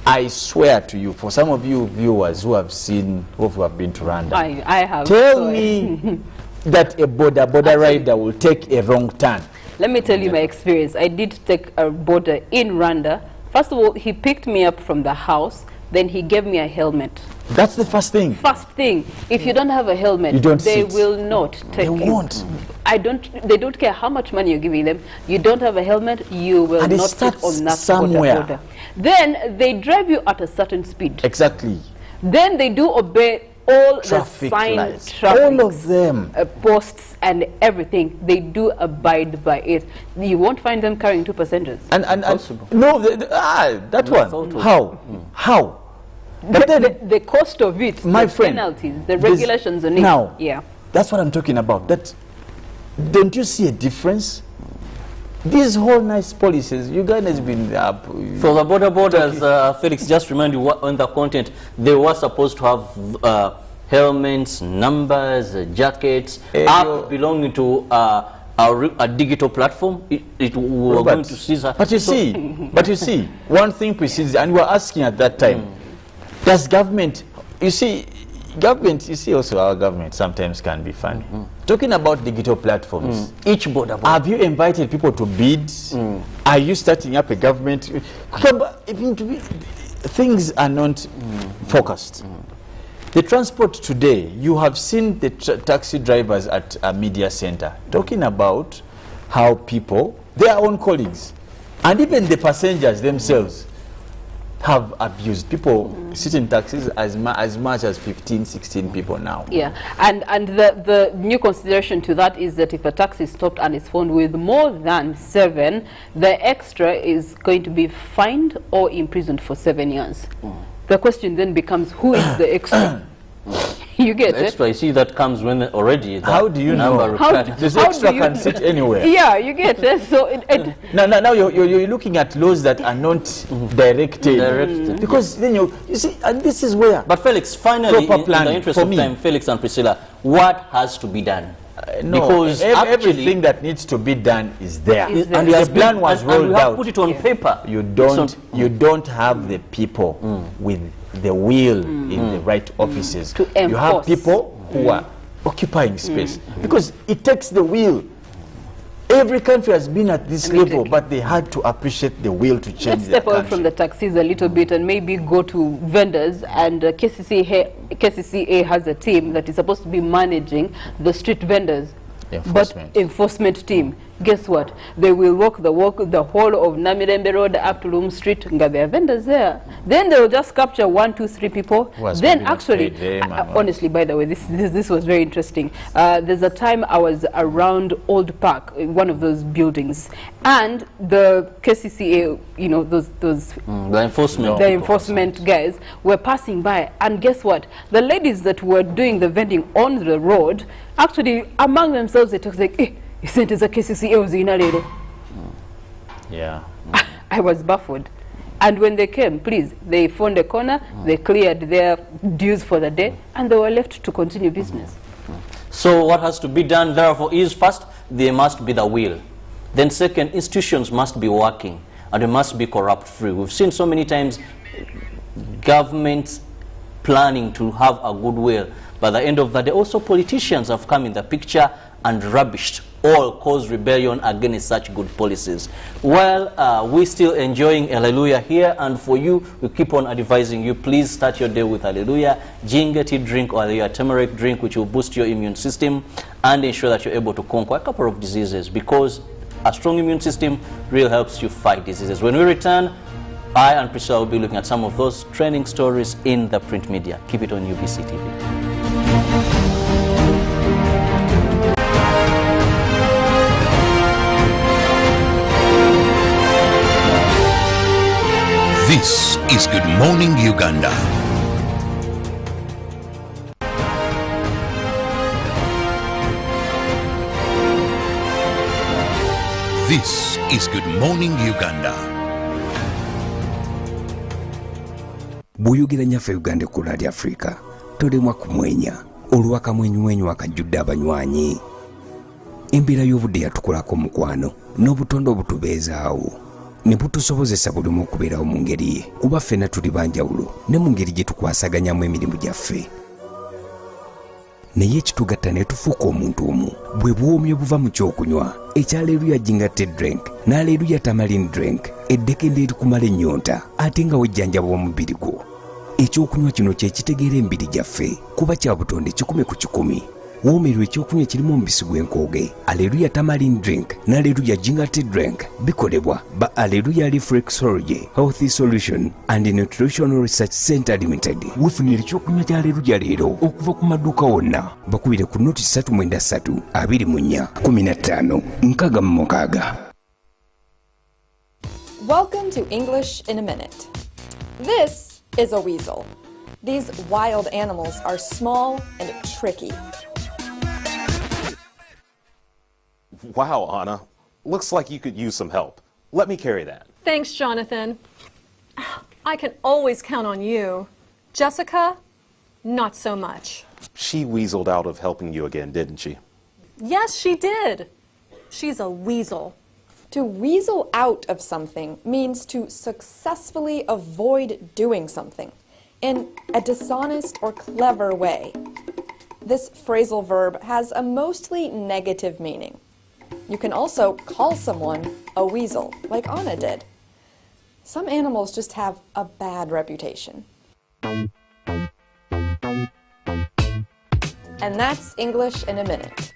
I swear to you, for some of you viewers who have been to Rwanda, I have. Tell me that a border rider will take a wrong turn. Let me tell you my experience. I did take a border in Rwanda. First of all, he picked me up from the house. Then he gave me a helmet. That's the first thing. First thing. If you don't have a helmet, they will not take you. They won't. They don't care how much money you're giving them. You don't have a helmet, you will not sit on that border. Then they drive you at a certain speed. Exactly. Then they do obey all traffic the sign lights, all of them, posts and everything. They do abide by it. You won't find them carrying 2 passengers. And no, that one. How? But then the cost of it, my the friend, penalties, the regulations on it. Now, That's what I'm talking about. That, don't you see a difference? These whole nice policies, Uganda has been up. For the borders, Felix, just remind you what on the content, they were supposed to have helmets, numbers, jackets, app belonging to a digital platform. We were going to seize her. But you see, one thing precedes, and we were asking at that time, does government, you see also our government sometimes can be funny. Talking about digital platforms, each border. Have you invited people to bid? Are you starting up a government? Things are not focused. The transport today, you have seen the taxi drivers at a media center talking about how people, their own colleagues, and even the passengers themselves have abused. People sit in taxis as much as 15, 16 people now. Yeah, and the new consideration to that is that if a taxi is stopped and is found with more than 7, the extra is going to be fined or imprisoned for 7 years. The question then becomes, who is the extra? You get the extra, you see, that comes when already. How do you know? This extra can sit anywhere. Yeah, you get it. So now you're looking at laws that are not directed. Because then you see, and this is where. But Felix, finally, in the interest of time, Felix and Priscilla, what has to be done? Because everything that needs to be done is there. And the plan was rolled out. Put it on paper. You don't have the people with the will in the right offices. You have people who are occupying space because it takes the will. Every country has been at this level, but they had to appreciate the will to change. Let's step away from the taxis a little bit and maybe go to vendors. And KCCA has a team that is supposed to be managing the street vendors. Enforcement team. Guess what? They will walk the whole of Namirembe Road up to Loom Street. There are vendors there. Then they will just capture 1, 2, 3 people. Then actually, honestly, by the way, this was very interesting. There's a time I was around Old Park, one of those buildings, and the KCCA, you know, the enforcement guys were passing by, and guess what? The ladies that were doing the vending on the road, actually among themselves, they talk like, you sent us a KCCA. Yeah. I was baffled. And when they came, please, they found a corner, they cleared their dues for the day, and they were left to continue business. So what has to be done, therefore, is first, there must be the will. Then second, institutions must be working, and they must be corrupt-free. We've seen so many times governments planning to have a good will. By the end of the day, also politicians have come in the picture and rubbished all cause rebellion against such good policies. Well, we're still enjoying Hallelujah here, and for you, we keep on advising you, please start your day with Hallelujah, ginger tea drink or Hallelujah turmeric drink, which will boost your immune system and ensure that you're able to conquer a couple of diseases, because a strong immune system really helps you fight diseases. When we return, I and Priscilla will be looking at some of those trending stories in the print media. Keep it on UBC TV. This is Good Morning Uganda. This is Good Morning Uganda. Buyugira nyaffe Uganda ku Radio Africa tolemwa kumwenya olw'akamwenyumwenyu akajjudde abanywanyi. Embeera y'obudde yatukolako mukwano n'obutonde obutubeezaawo ne butusobozesa buli omu okubeerawo mu ngeri ye, kuba ffenna tuli banjawulo ne mu ngeri gye tukwasaganyamu emirimu gyaffe. Naye ekitugatta ne tufuuka omuntu omu bwe bwomi obuva mu kyokunywa ekya Hallelujah Ginger Tea Drink ne Hallelujah Tamarind Drink, eddekende erikumala ennyonta ate nga wejjanjaba omubiri gwo. Ekyokunywa kino kye kitegeera emibiri gyaffe kuba kya butonde 100 ku 100. Woomerwa ekyokunywa kirimu omubisi gw'enkooge. Hallelujah Tamarind Drink ne Hallelujah Ginger Tea Drink bikolebwa ba Hallelujah Reflexology Healthy Solution and Nutritional Research Center Limited. Weefunira ekyokunywa kya Hallelujah leero okuva ku maduuka wonna. Bakubire ku noti 393 24 15 66. Welcome to English in a Minute. This is a weasel. These wild animals are small and tricky. Wow, Anna. Looks like you could use some help. Let me carry that. Thanks, Jonathan. I can always count on you. Jessica, not so much. She weaseled out of helping you again, didn't she? Yes, she did. She's a weasel. To weasel out of something means to successfully avoid doing something in a dishonest or clever way. This phrasal verb has a mostly negative meaning. You can also call someone a weasel, like Anna did. Some animals just have a bad reputation. And that's English in a minute.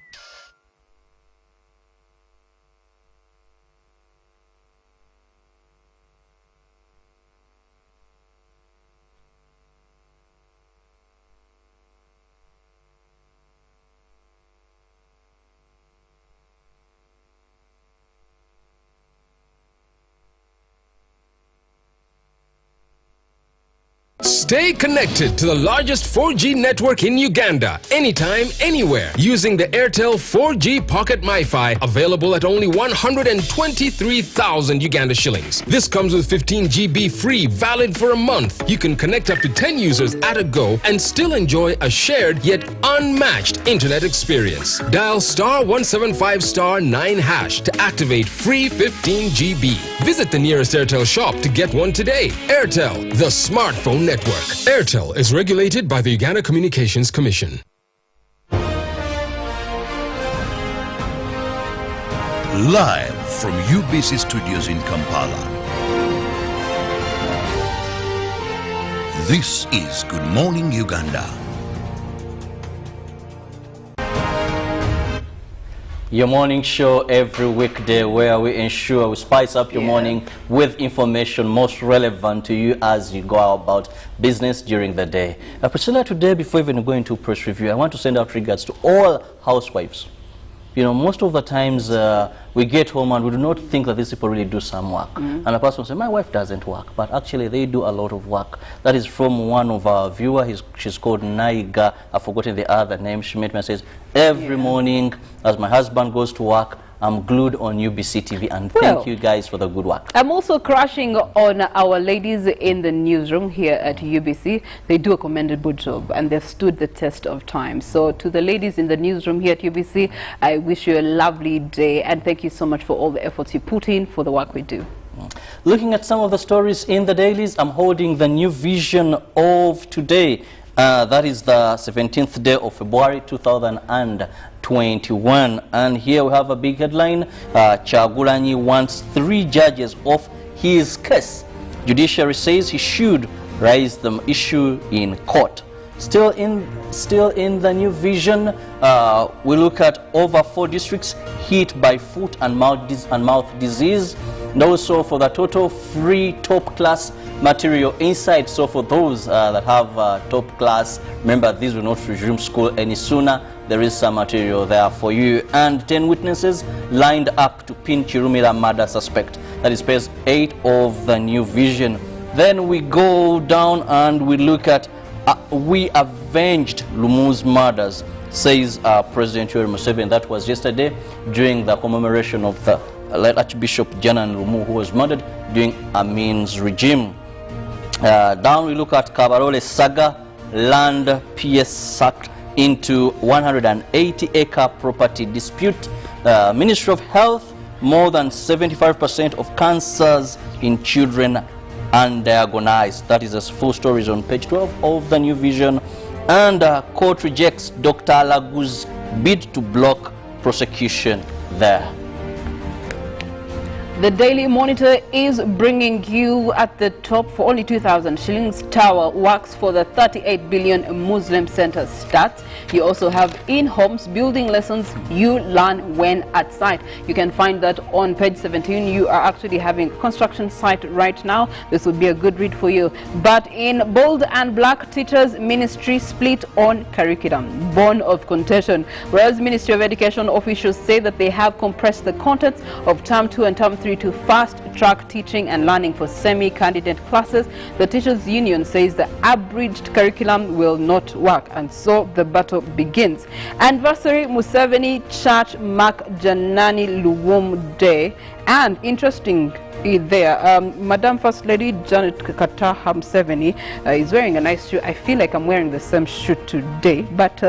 Stay connected to the largest 4G network in Uganda, anytime, anywhere, using the Airtel 4G Pocket MiFi, available at only 123,000 Uganda shillings. This comes with 15 GB free, valid for a month. You can connect up to 10 users at a go and still enjoy a shared yet unmatched internet experience. Dial *175*9# to activate free 15 GB. Visit the nearest Airtel shop to get one today. Airtel, the smartphone network. Airtel is regulated by the Uganda Communications Commission. Live from UBC Studios in Kampala. This is Good Morning Uganda. Your morning show every weekday where we ensure we spice up your morning with information most relevant to you as you go about business during the day. Priscilla, today, before even going to press review, I want to send out regards to all housewives. You know, most of the times we get home and we do not think that these people really do some work. And a person will say, my wife doesn't work, but actually they do a lot of work. That is from one of our viewers. She's called Naiga. I've forgotten the other name. She made me say, every morning as my husband goes to work, I'm glued on UBC TV, and thank you guys for the good work. I'm also crushing on our ladies in the newsroom here at UBC. They do a commendable job and they've stood the test of time. So to the ladies in the newsroom here at UBC, I wish you a lovely day and thank you so much for all the efforts you put in for the work we do. Looking at some of the stories in the dailies, I'm holding the new vision of today. That is the 17th day of February 2021. And here we have a big headline. Kyagulanyi wants 3 judges off his case. Judiciary says he should raise the issue in court. Still in the new vision, we look at over 4 districts hit by foot and mouth disease. And also for the total free top class material inside. So for those that have top class, remember these will not resume school any sooner. There is some material there for you. And 10 witnesses lined up to pin Chirumira murder suspect. That is page 8 of the new vision. Then we go down and we look at we avenged Lumu's murders, says President Yoweri Museveni. That was yesterday during the commemoration of the late Archbishop Janan Lumu, who was murdered during Amin's regime. Down we look at Kabarole saga, land PS sucked into 180-acre property dispute. Ministry of Health, more than 75% of cancers in children undiagnosed. That is a full stories on page 12 of the new vision. And court rejects Dr. Lagu's bid to block prosecution there. The Daily Monitor is bringing you at the top for only 2,000 shillings. Tower works for the 38 billion Muslim Center starts. You also have in-homes building lessons you learn when at site. You can find that on page 17. You are actually having construction site right now. This would be a good read for you. But in bold and black, teachers ministry split on curriculum, born of contention. Whereas Ministry of Education officials say that they have compressed the contents of term 2 and term 3 Ministry to fast-track teaching and learning for semi-candidate classes. The Teachers Union says the abridged curriculum will not work, and so the battle begins. Anniversary Museveni Church mark Janani Luwum Day, and interesting there, Madam First Lady Janet Kataha Museveni is wearing a nice shoe. I feel like I'm wearing the same shoe today, but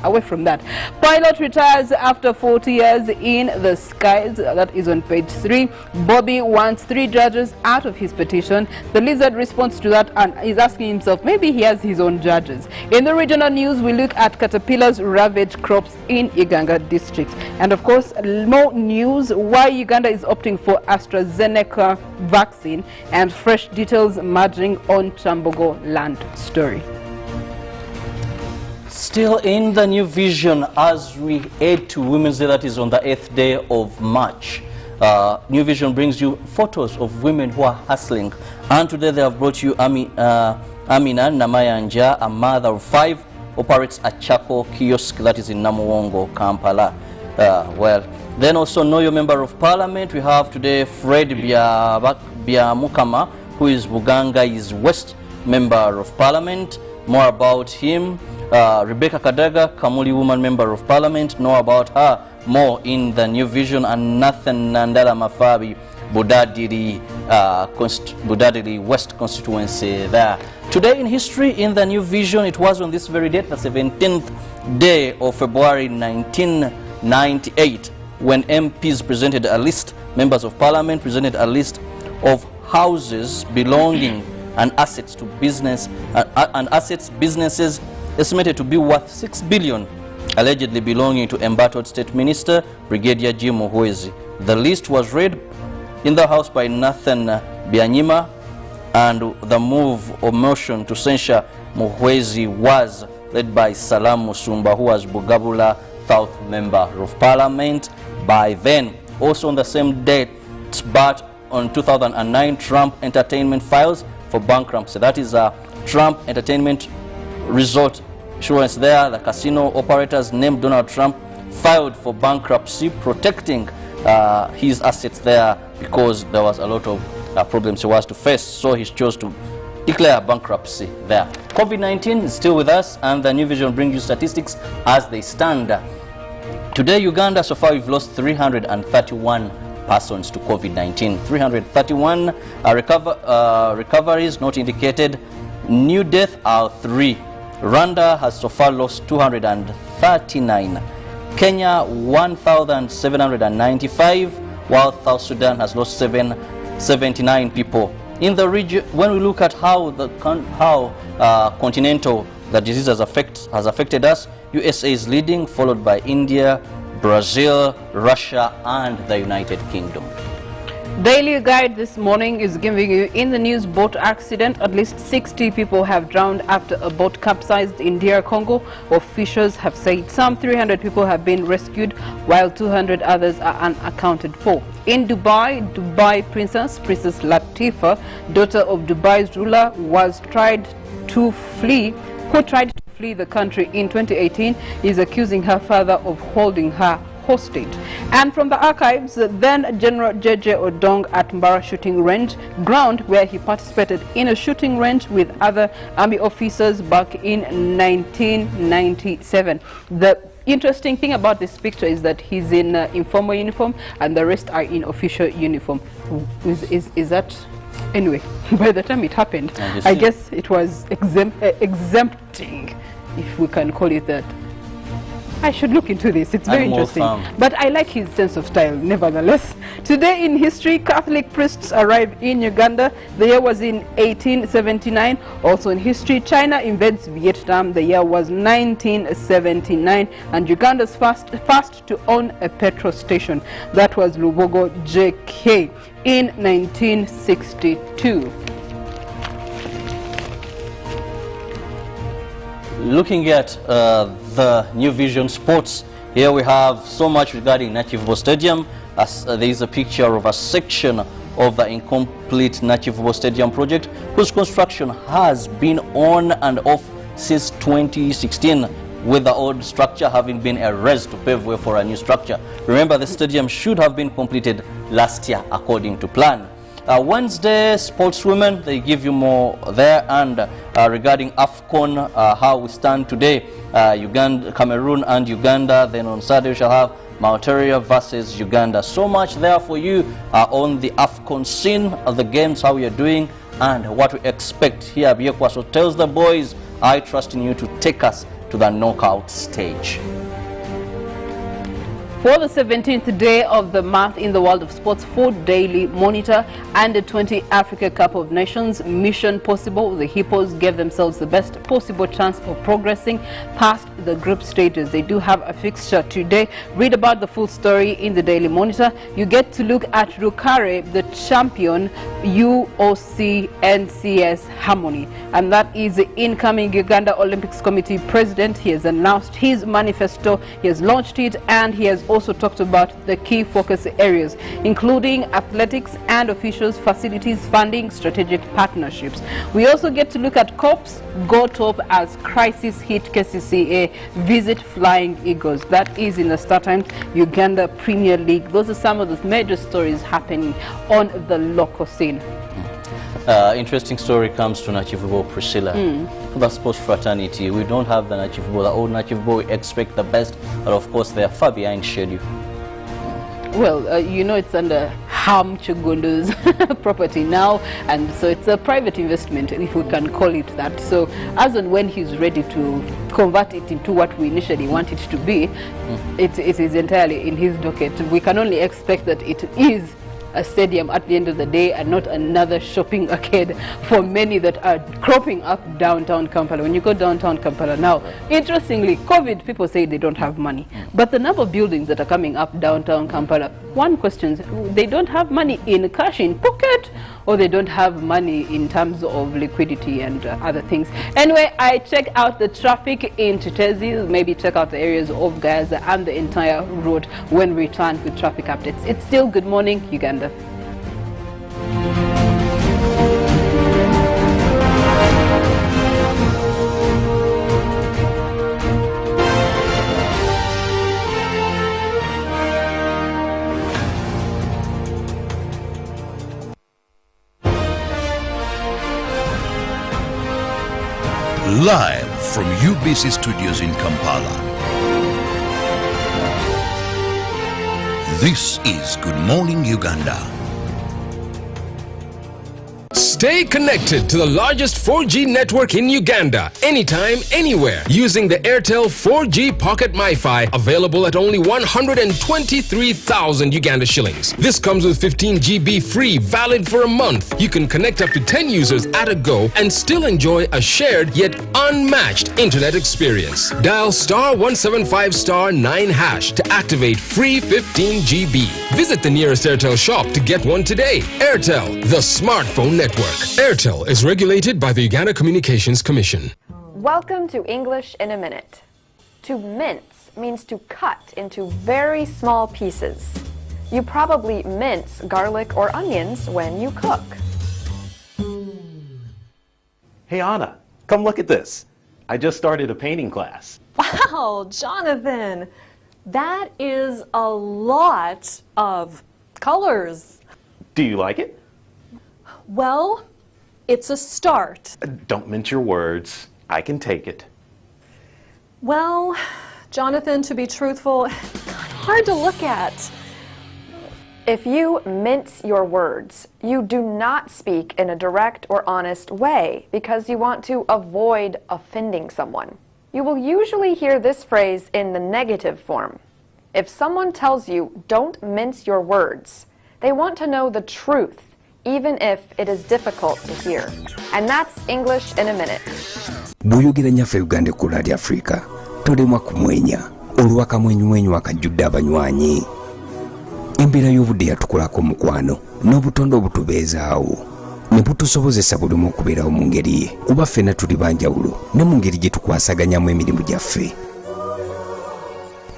away from that. Pilot retires after 40 years in the skies. That is on page 3. Bobby wants 3 judges out of his petition. The Lizard responds to that and is asking himself, maybe he has his own judges. In the regional news, we look at caterpillars ravage crops in Uganda district. And of course, more news, why Uganda is opting for AstraZeneca vaccine, and fresh details merging on Chambogo land story. Still in the New Vision, as we head to Women's Day, that is on the 8th day of March. New Vision brings you photos of women who are hustling, and today they have brought you Amina Namayanja, a mother of 5, operates a charcoal kiosk that is in Namuwongo, Kampala. Then also know your member of parliament. We have today Fred Byamukama, who is Buganga's West member of parliament. More about him. Rebecca Kadaga, Kamuli woman member of parliament. Know about her more in the New Vision. And Nathan Nandala Mafabi, Budadiri West constituency there. Today in history in the New Vision, it was on this very date, the 17th day of February 1998, when MPs presented a list, members of parliament presented a list of houses belonging and assets to businesses estimated to be worth 6 billion, allegedly belonging to embattled State Minister Brigadier Jim Muhwezi. The list was read in the House by Nathan Byanyima, and the move or motion to censure Muhwezi was led by Salam Musumba, who was Bugabula South member of parliament by then. Also on the same date, but on 2009, Trump Entertainment files for bankruptcy. That is a Trump Entertainment Resort Insurance there. The casino operators named Donald Trump filed for bankruptcy, protecting his assets there because there was a lot of problems he was to face. So he chose to declare bankruptcy there. COVID-19 is still with us, and the New Vision brings you statistics as they stand. Today, Uganda, so far we've lost 331 persons to COVID-19. 331 recoveries not indicated. New deaths are 3. Rwanda has so far lost 239. Kenya 1,795, while South Sudan has lost 79 people. In the region, when we look at how continental the disease has affected us, USA is leading, followed by India, Brazil, Russia, and the United Kingdom. Daily Guide this morning is giving you in the news boat accident. At least 60 people have drowned after a boat capsized in DR Congo. Officials have said some 300 people have been rescued, while 200 others are unaccounted for. In Dubai, Princess Latifa, daughter of Dubai's ruler, who tried to flee the country in 2018, is accusing her father of holding her hostage. And from the archives, then General J.J. Odong at Mbara shooting range ground, where he participated in a shooting range with other army officers back in 1997. The interesting thing about this picture is that he's in informal uniform and the rest are in official uniform. Is that... Anyway, by the time it happened, I guess it was exempting, if we can call it that. I should look into this. It's very interesting. But I like his sense of style, nevertheless. Today in history, Catholic priests arrived in Uganda. The year was in 1879. Also in history, China invades Vietnam. The year was 1979. And Uganda's first to own a petrol station. That was Lubogo JK in 1962. Looking at the New Vision Sports, here we have so much regarding Nachivubo Stadium. There is a picture of a section of the incomplete Nachivubo Stadium project, whose construction has been on and off since 2016. with the old structure having been erased to pave way for a new structure. Remember, the stadium should have been completed last year according to plan. Wednesday, sportswomen, they give you more there. And regarding AFCON, how we stand today, Uganda, Cameroon and Uganda. Then on Saturday we shall have Malteria versus Uganda. So much there for you on the AFCON scene of the games, how we are doing and what we expect here. Biekwaso tells the boys, I trust in you to take us to the knockout stage. For the 17th day of the month in the world of sports, 4 Daily Monitor and the 20 Africa Cup of Nations Mission Possible, the Hippos gave themselves the best possible chance of progressing past the group stages. They do have a fixture today. Read about the full story in the Daily Monitor. You get to look at Rukare, the champion UOC NCS Harmony, and that is the incoming Uganda Olympics Committee president. He has announced his manifesto, he has launched it, and he has also talked about the key focus areas, including athletics and officials, facilities, funding, strategic partnerships. We also get to look at COPs go top as crisis hit KCCA visit Flying Eagles. That is in the Star Times Uganda Premier League. Those are some of the major stories happening on the local scene. Interesting story comes to Nachivubo Priscilla. For the sports fraternity, we don't have the Nachivubo, the old Nachivubo. We expect the best, but of course they are far behind schedule. Well, you know, it's under Ham Chugundu's property now, and so it's a private investment, if we can call it that. So as and when he's ready to convert it into what we initially want it to be, it is entirely in his docket. We can only expect that it is a stadium at the end of the day and not another shopping arcade for many that are cropping up downtown Kampala. When you go downtown Kampala now, interestingly, COVID, people say they don't have money, but the number of buildings that are coming up downtown Kampala, one question, they don't have money in cash in pocket, or they don't have money in terms of liquidity and other things. Anyway, I check out the traffic in Chitezi, maybe check out the areas of Gaza and the entire road when we return with traffic updates. It's still Good Morning Uganda. Live from UBC Studios in Kampala. This is Good Morning Uganda. Stay connected to the largest 4G network in Uganda, anytime, anywhere, using the Airtel 4G Pocket MiFi, available at only 123,000 Uganda shillings. This comes with 15 GB free, valid for a month. You can connect up to 10 users at a go and still enjoy a shared yet unmatched internet experience. Dial *175*9# to activate free 15 GB. Visit the nearest Airtel shop to get one today. Airtel, the smartphone network. Airtel is regulated by the Uganda Communications Commission. Welcome to English in a Minute. To mince means to cut into very small pieces. You probably mince garlic or onions when you cook. Hey Anna, come look at this. I just started a painting class. Wow, Jonathan, that is a lot of colors. Do you like it? Well, it's a start. Don't mince your words. I can take it. Well, Jonathan, to be truthful, hard to look at. If you mince your words, you do not speak in a direct or honest way because you want to avoid offending someone. You will usually hear this phrase in the negative form. If someone tells you, don't mince your words, they want to know the truth, even if it is difficult to hear. And that's English in a Minute. Buyogera nyaffe Uganda ku Radio Africa, tolemwa kumwenya, olw'akamwenyumwenyu akajjudde abanywanyi. Embeera y'obudde yatukolako mukwano, n'obutonde obutubeezaawo, ne butusobozesa buli omu okubeerawo mu ngeri ye, kuba ffenna tuli banjawulo, ne mu ngeri gye tukwasaganyamu emirimu gyaffe.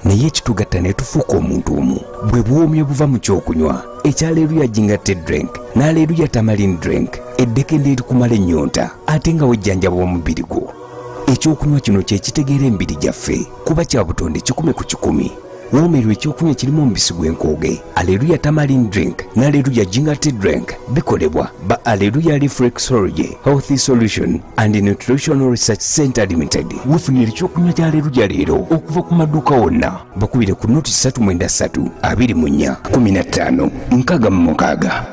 Naye ekitugatta ne tufuuka omuntu omu, bwe buwoomye buva mu kyokunywa, ekyaleeruya jingatte drink, n'aleeruya tamarin drink, eddekende erikumala ennyonta, ate nga wejjanjaba omubiri gwo. ekyokunywa kino kye kitegeera emibiri gyaffe kuba kya butonde 10 ku 10. Woomerwa ekyokunywa kirimu omubisi gw'enkooge. Alleluia tamarind drink ne Alleluia ginger tea drink bikolebwa ba Alleluia Reflexology Healthy Solution and Nutritional Research Center Limited. Weefunira ekyokunywa kya Alleluia leero okuva ku maduuka wonna. Bakubire ku noti 393 24 15 6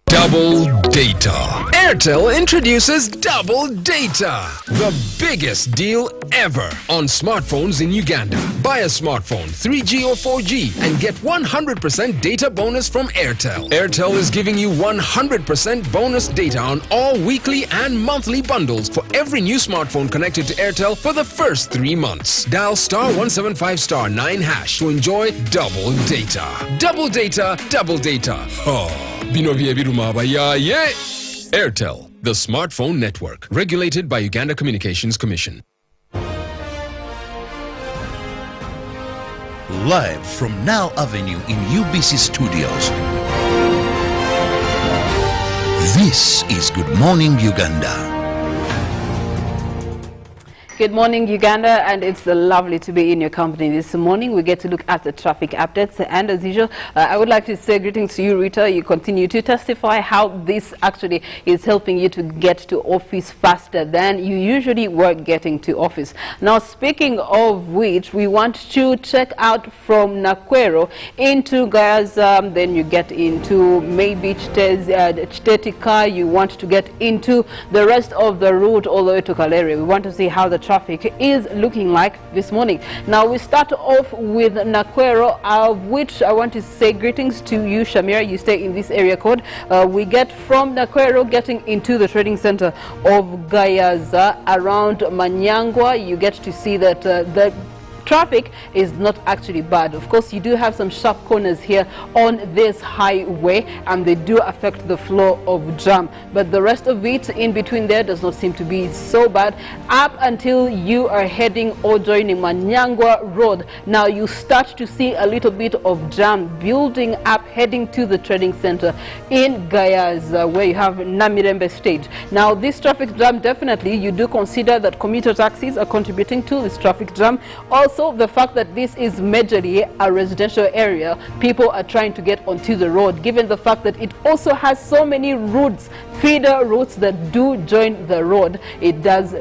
Double data. Airtel introduces double data. The biggest deal ever on smartphones in Uganda. Buy a smartphone, 3G or 4G, and get 100% data bonus from Airtel. Airtel is giving you 100% bonus data on all weekly and monthly bundles for every new smartphone connected to Airtel for the first 3 months. Dial *175*9# to enjoy double data. Double data, double data. Oh. Airtel, the smartphone network, regulated by Uganda Communications Commission. Live from Now Avenue in UBC Studios. This is Good Morning Uganda. Good morning, Uganda, and it's lovely to be in your company this morning. We get to look at the traffic updates, and as usual, I would like to say greetings to you, Rita. You continue to testify how this actually is helping you to get to office faster than you usually were getting to office. Now, speaking of which, we want to check out from Nakwero into Gayaza, then you get into maybe Chitetika, you want to get into the rest of the route all the way to Kalere. We want to see how the traffic is looking like this morning. Now we start off with Nakwero, which I want to say greetings to you, Shamira. You stay in this area code. We get from Nakwero getting into the trading center of Gayaza around Manyangwa. You get to see that the traffic is not actually bad. Of course, you do have some sharp corners here on this highway, and they do affect the flow of jam. But the rest of it in between there does not seem to be so bad up until you are heading or joining Manyangwa Road. Now you start to see a little bit of jam building up heading to the trading center in Gayaza, where you have Namirembe stage. Now this traffic jam, definitely you do consider that commuter taxis are contributing to this traffic jam. Also, the fact that this is majorly a residential area, people are trying to get onto the road, given the fact that it also has so many routes, feeder routes that do join the road. It does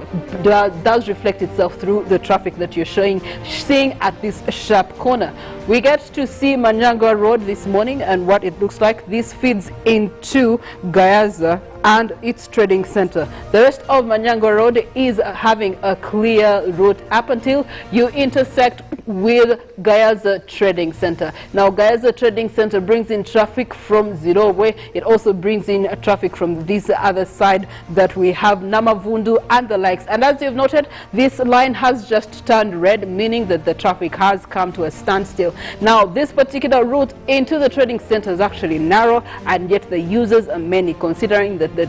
reflect itself through the traffic that you're seeing at this sharp corner. We get to see Manyangwa Road this morning and what it looks like. This feeds into Gayaza and its trading center. The rest of Manyangwa Road is having a clear route up until you intersect with Gayaza Trading Center. Now Gayaza Trading Center brings in traffic from Zirowe. It also brings in traffic from this other side that we have Namavundu and the likes. And as you've noted, this line has just turned red, meaning that the traffic has come to a standstill. Now this particular route into the trading center is actually narrow, and yet the users are many, considering that the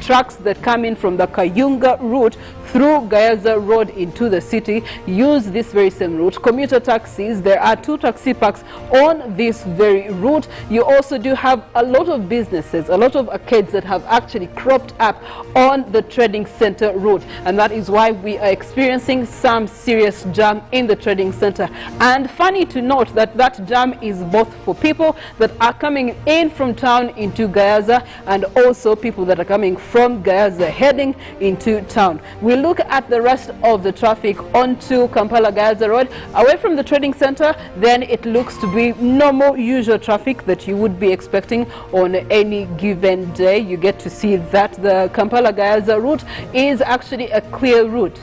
trucks that come in from the Kayunga route through Gayaza Road into the city use this very same route. Commuter taxis, there are 2 taxi parks on this very route. You also do have a lot of businesses, a lot of arcades that have actually cropped up on the trading center route, and that is why we are experiencing some serious jam in the trading center. And funny to note that that jam is both for people that are coming in from town into Gayaza and also people that are coming from Gayaza heading into town. We look at the rest of the traffic onto Kampala-Gayaza Road away from the trading center, then it looks to be normal usual traffic that you would be expecting on any given day. You get to see that the Kampala-Gayaza route is actually a clear route.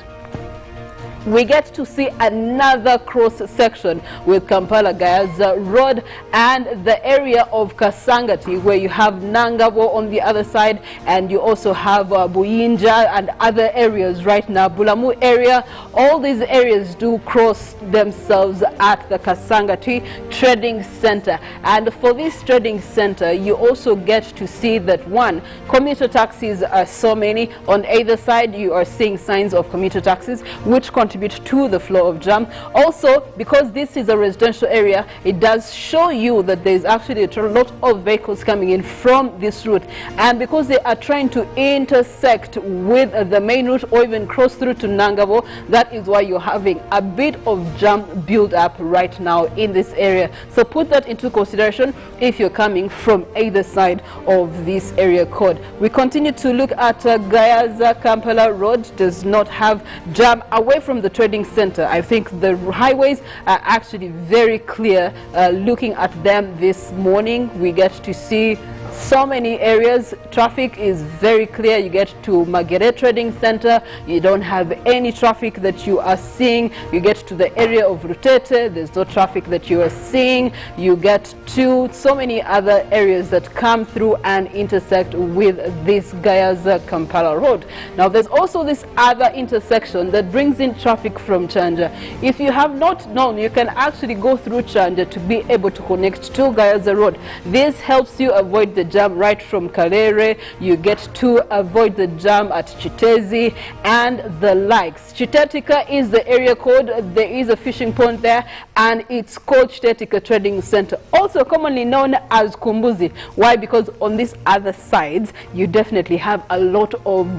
We get to see another cross section with Kampala-Gayaza Road and the area of Kasangati, where you have Nangabo on the other side, and you also have Buyinja and other areas right now, Bulamu area. All these areas do cross themselves at the Kasangati Trading Center. And for this trading center, you also get to see that, one, commuter taxis are so many. On either side, you are seeing signs of commuter taxis, which contribute contribute to the flow of jam. Also, because this is a residential area, it does show you that there is actually a lot of vehicles coming in from this route, and because they are trying to intersect with the main route or even cross through to Nangabo, that is why you're having a bit of jam build up right now in this area. So put that into consideration if you're coming from either side of this area code. We continue to look at Gayaza Kampala Road. Does not have jam away from the trading center. I think the highways are actually very clear. Looking at them this morning, we get to see so many areas. Traffic is very clear. You get to Magere Trading Center, you don't have any traffic that you are seeing. You get to the area of Rutete, there's no traffic that you are seeing. You get to so many other areas that come through and intersect with this Gayaza Kampala Road. Now there's also this other intersection that brings in traffic from Chanja. If you have not known, you can actually go through Chanja to be able to connect to Gayaza Road. This helps you avoid the jam right from Kalere. You get to avoid the jam at Chitezi and the likes. Chitetika is the area code. There is a fishing pond there, and it's called Chitetika Trading Center, also commonly known as Kumbuzi. Why? Because on these other sides, you definitely have a lot of,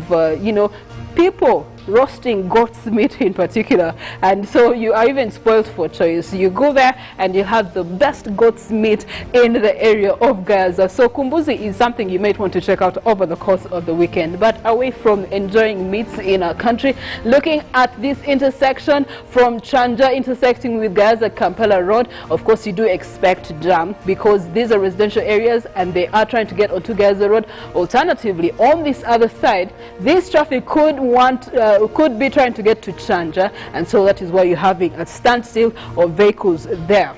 people roasting goat's meat in particular, and so you are even spoiled for choice. You go there and you have the best goat's meat in the area of Gaza. So Kumbuzi is something you might want to check out over the course of the weekend. But away from enjoying meats in our country, looking at this intersection from Chanja intersecting with Gaza Kampala Road, of course you do expect jam because these are residential areas and they are trying to get onto Gaza Road. Alternatively, on this other side, this traffic could be trying to get to Chanja, and so that is why you're having a standstill of vehicles there.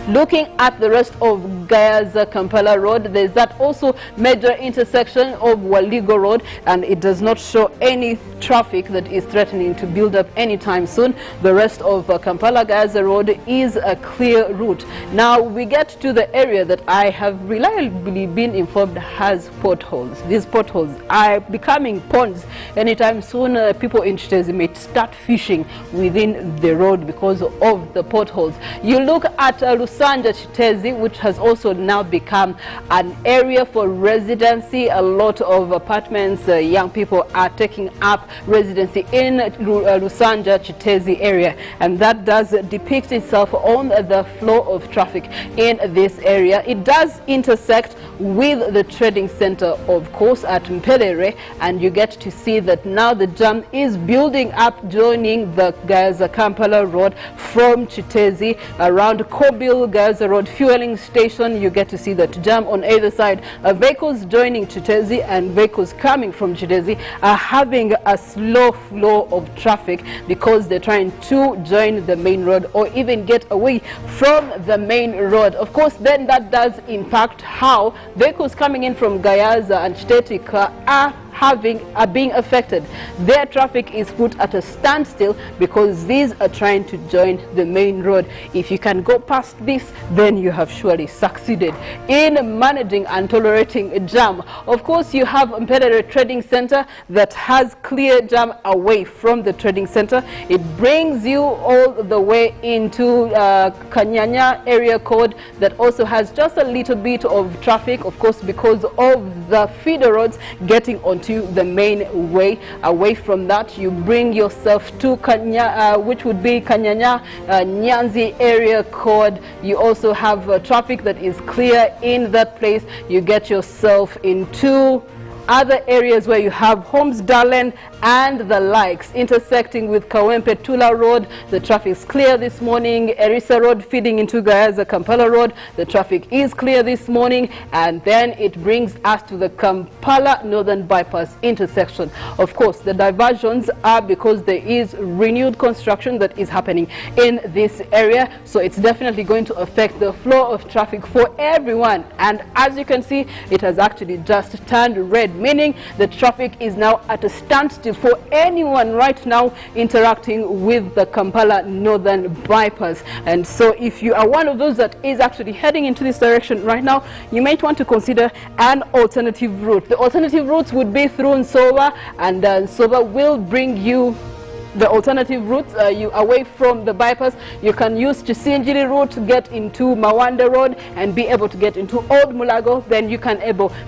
Looking at the rest of Gayaza Kampala Road, there's that also major intersection of Waligo Road, and it does not show any traffic that is threatening to build up anytime soon. The rest of Kampala Gayaza Road is a clear route. Now we get to the area that I have reliably been informed has potholes. These potholes are becoming ponds anytime soon. People in Chitezi may start fishing within the road because of the potholes. You look at Lusanja Chitezi, which has also now become an area for residency. A lot of apartments, young people are taking up residency in Lusanja Chitezi area, and that does depict itself on the flow of traffic in this area. It does intersect with the trading center, of course, at Mpelere, and you get to see that now the jam is building up, joining the Gaza Kampala Road from Chitezi around Kobil Gaza Road fueling station. You get to see that jam on either side. Vehicles joining Chitezi and vehicles coming from Chitezi are having a slow flow of traffic because they're trying to join the main road or even get away from the main road. Of course, then that does impact how vehicles coming in from Gayaza and Chitetika are being affected. Their traffic is put at a standstill because these are trying to join the main road. If you can go past this, then you have surely succeeded in managing and tolerating a jam. Of course, you have Mpelere Trading Center that has clear jam away from the trading center. It brings you all the way into Kanyanya area code that also has just a little bit of traffic, of course, because of the feeder roads getting onto the main way. Away from that, you bring yourself to which would be Kanyanya Nyanzi area code. You also have traffic that is clear in that place. You get yourself into other areas where you have Holmes Darlen and the likes intersecting with Kawempe Tula Road. The traffic is clear this morning. Erisa Road feeding into Gayaza Kampala Road. The traffic is clear this morning, and then it brings us to the Kampala Northern Bypass intersection. Of course, the diversions are because there is renewed construction that is happening in this area, so it's definitely going to affect the flow of traffic for everyone. And as you can see, it has actually just turned red, meaning the traffic is now at a standstill for anyone right now interacting with the Kampala Northern Bypass. And so if you are one of those that is actually heading into this direction right now, you might want to consider an alternative route. The alternative routes would be through Nsoba, and Nsoba will bring you the alternative routes, you away from the bypass, you can use Chisinjiri route to get into Mawanda Road and be able to get into Old Mulago. Then you can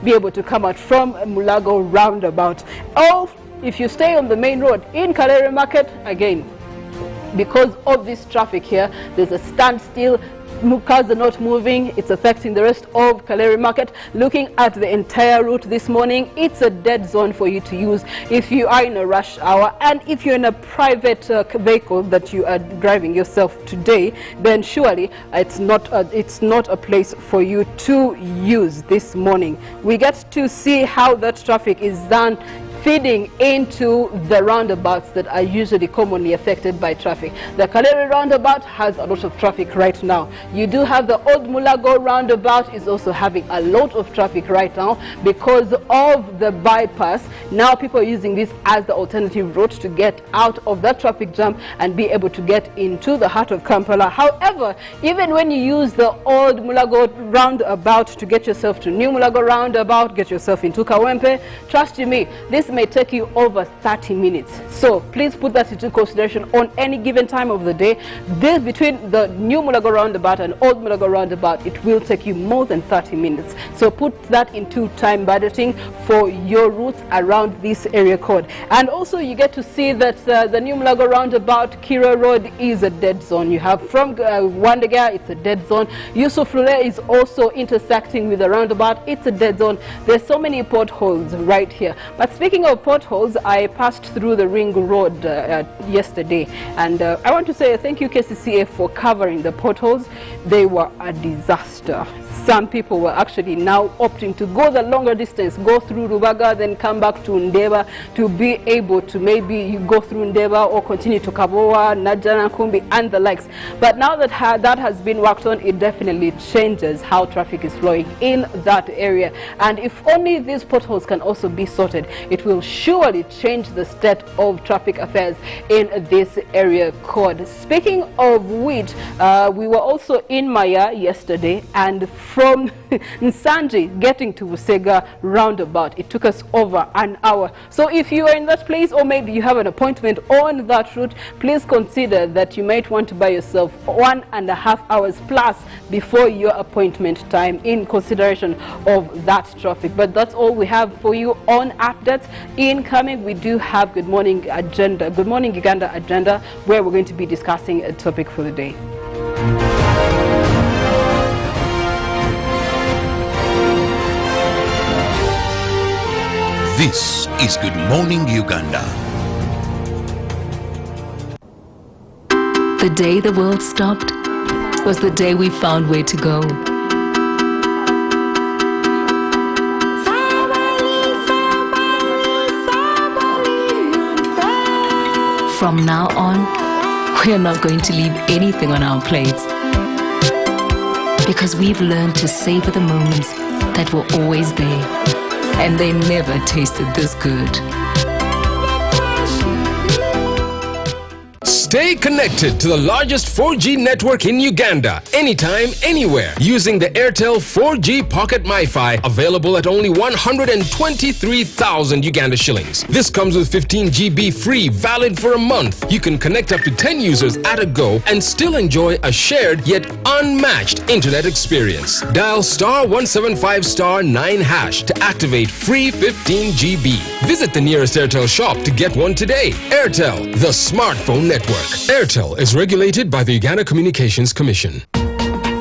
be able to come out from Mulago roundabout. Or if you stay on the main road in Kalere Market, again, because of this traffic here, there's a standstill. Cars are not moving. It's affecting the rest of Kalere Market. Looking at the entire route this morning, it's a dead zone for you to use if you are in a rush hour, and if you're in a private vehicle that you are driving yourself today, then surely it's not a place for you to use this morning. We get to see how that traffic is done, feeding into the roundabouts that are usually commonly affected by traffic. The Kalere roundabout has a lot of traffic right now. You do have the Old Mulago roundabout is also having a lot of traffic right now because of the bypass. Now people are using this as the alternative route to get out of that traffic jam and be able to get into the heart of Kampala. However, even when you use the Old Mulago roundabout to get yourself to New Mulago roundabout, get yourself into Kawempe, trust you me, this may take you over 30 minutes. So please put that into consideration on any given time of the day. This between the New Mulago roundabout and Old Mulago roundabout, it will take you more than 30 minutes. So put that into time budgeting for your routes around this area code. And also you get to see that the New Mulago roundabout, Kira Road, is a dead zone. You have from Wandega, it's a dead zone. Yusuf Lule is also intersecting with the roundabout. It's a dead zone. There's so many potholes right here. But speaking of potholes, I passed through the Ring Road yesterday, and I want to say thank you KCCA for covering the potholes. They were a disaster. Some people were actually now opting to go the longer distance, go through Rubaga, then come back to Ndeba to be able to maybe go through Ndeba or continue to Kabowa, Najana, Kumbi, and the likes. But now that that has been worked on, it definitely changes how traffic is flowing in that area. And if only these potholes can also be sorted, it will surely change the state of traffic affairs in this area code. Speaking of which, we were also in Maya yesterday, and from Nsanji getting to Busega roundabout, it took us over an hour. So if you are in that place, or maybe you have an appointment on that route, please consider that you might want to buy yourself 1.5 hours plus before your appointment time in consideration of that traffic. But that's all we have for you on updates. Incoming, we do have Good Morning Agenda, Good Morning Uganda agenda, where we're going to be discussing a topic for the day. This is Good Morning Uganda. The day the world stopped was the day we found where to go. From now on, we're not going to leave anything on our plates, because we've learned to savor the moments that were always there. And they never tasted this good. Stay connected to the largest 4G network in Uganda, anytime, anywhere, using the Airtel 4G Pocket MiFi, available at only 123,000 Uganda shillings. This comes with 15 GB free, valid for a month. You can connect up to 10 users at a go and still enjoy a shared yet unmatched internet experience. Dial *175*9# to activate free 15 GB. Visit the nearest Airtel shop to get one today. Airtel, the smartphone network. Airtel is regulated by the Uganda Communications Commission.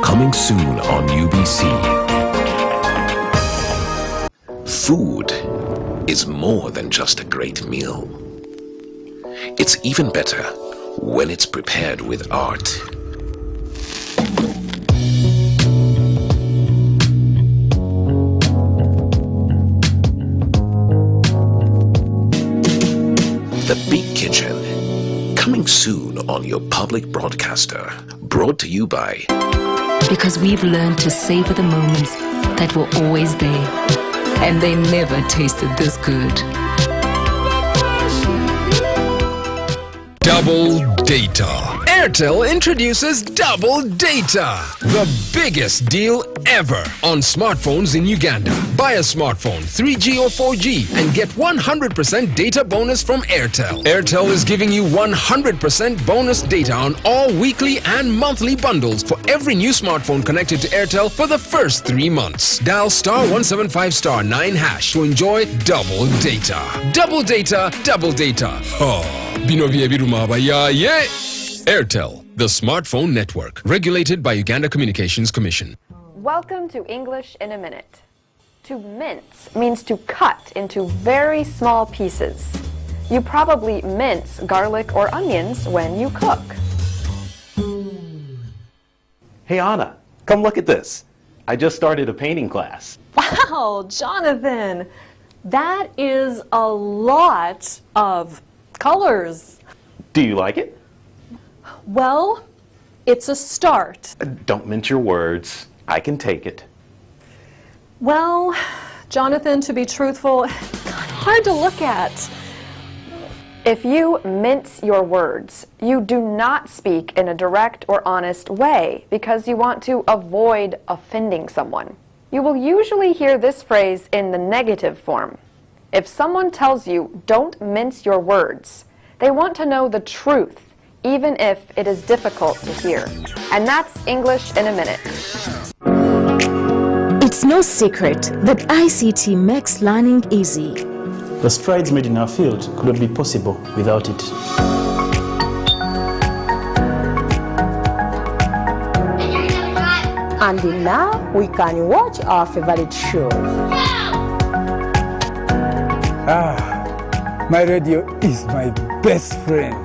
Coming soon on UBC. Food is more than just a great meal. It's even better when it's prepared with art. The Big Kitchen. Coming soon on your public broadcaster. Brought to you by... Because we've learned to savor the moments that were always there. And they never tasted this good. Double data. Airtel introduces double data, the biggest deal ever on smartphones in Uganda. Buy a smartphone, 3G or 4G, and get 100% data bonus from Airtel. Airtel is giving you 100% bonus data on all weekly and monthly bundles for every new smartphone connected to Airtel for the first 3 months. Dial *175*9# to enjoy double data. Double data, double data. Oh, bino bye birumaba ya ye. Airtel, the smartphone network, regulated by Uganda Communications Commission. Welcome to English in a Minute. To mince means to cut into very small pieces. You probably mince garlic or onions when you cook. Hey Anna, come look at this. I just started a painting class. Wow, Jonathan, that is a lot of colors. Do you like it? Well, it's a start. Don't mince your words. I can take it. Well, Jonathan, to be truthful, hard to look at. If you mince your words, you do not speak in a direct or honest way because you want to avoid offending someone. You will usually hear this phrase in the negative form. If someone tells you, don't mince your words, they want to know the truth, even if it is difficult to hear. And that's English in a Minute. It's no secret that ICT makes learning easy. The strides made in our field could not be possible without it. And now we can watch our favorite show. My radio is my best friend.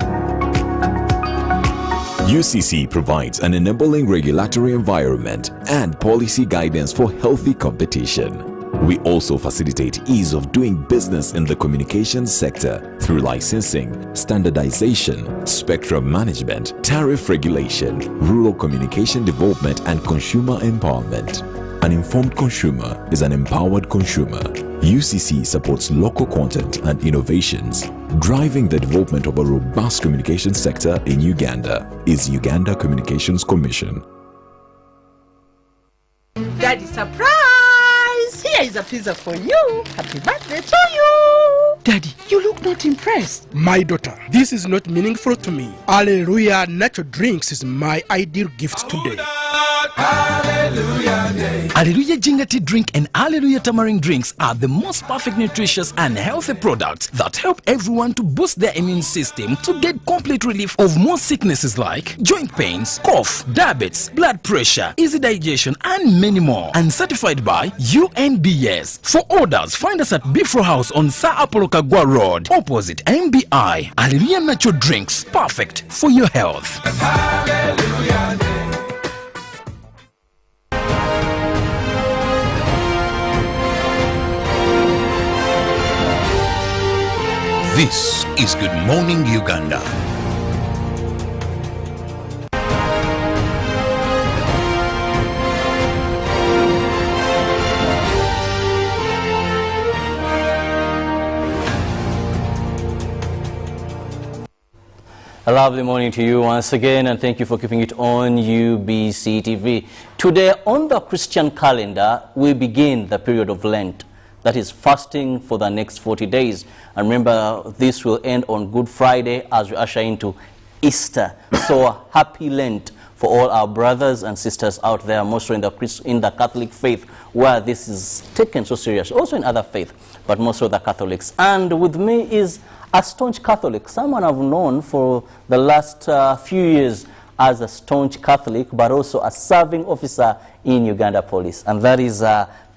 UCC provides an enabling regulatory environment and policy guidance for healthy competition. We also facilitate ease of doing business in the communications sector through licensing, standardization, spectrum management, tariff regulation, rural communication development, and consumer empowerment. An informed consumer is an empowered consumer. UCC supports local content and innovations. Driving the development of a robust communication sector in Uganda is Uganda Communications Commission. Daddy, surprise! Here is a pizza for you. Happy birthday to you. Daddy, you look not impressed. My daughter, this is not meaningful to me. Hallelujah Natural Drinks is my ideal gift today. Hallelujah Ginger Tea Drink and Hallelujah Tamarind Drinks are the most perfect nutritious and healthy products that help everyone to boost their immune system to get complete relief of most sicknesses like joint pains, cough, diabetes, blood pressure, easy digestion, and many more. And certified by UNBS. For orders, find us at Bifro House on Sir Apollo Kagwa Road, opposite MBI. Hallelujah Natural Drinks, perfect for your health. This is Good Morning Uganda. A lovely morning to you once again, and thank you for keeping it on UBC TV. Today on the Christian calendar, we begin the period of Lent. That is fasting for the next 40 days. And remember, this will end on Good Friday as we usher into Easter. So happy Lent for all our brothers and sisters out there, mostly in the Catholic faith, where this is taken so serious. Also in other faith, but most of the Catholics. And with me is a staunch Catholic, someone I've known for the last few years as a staunch Catholic, but also a serving officer in Uganda Police. And that is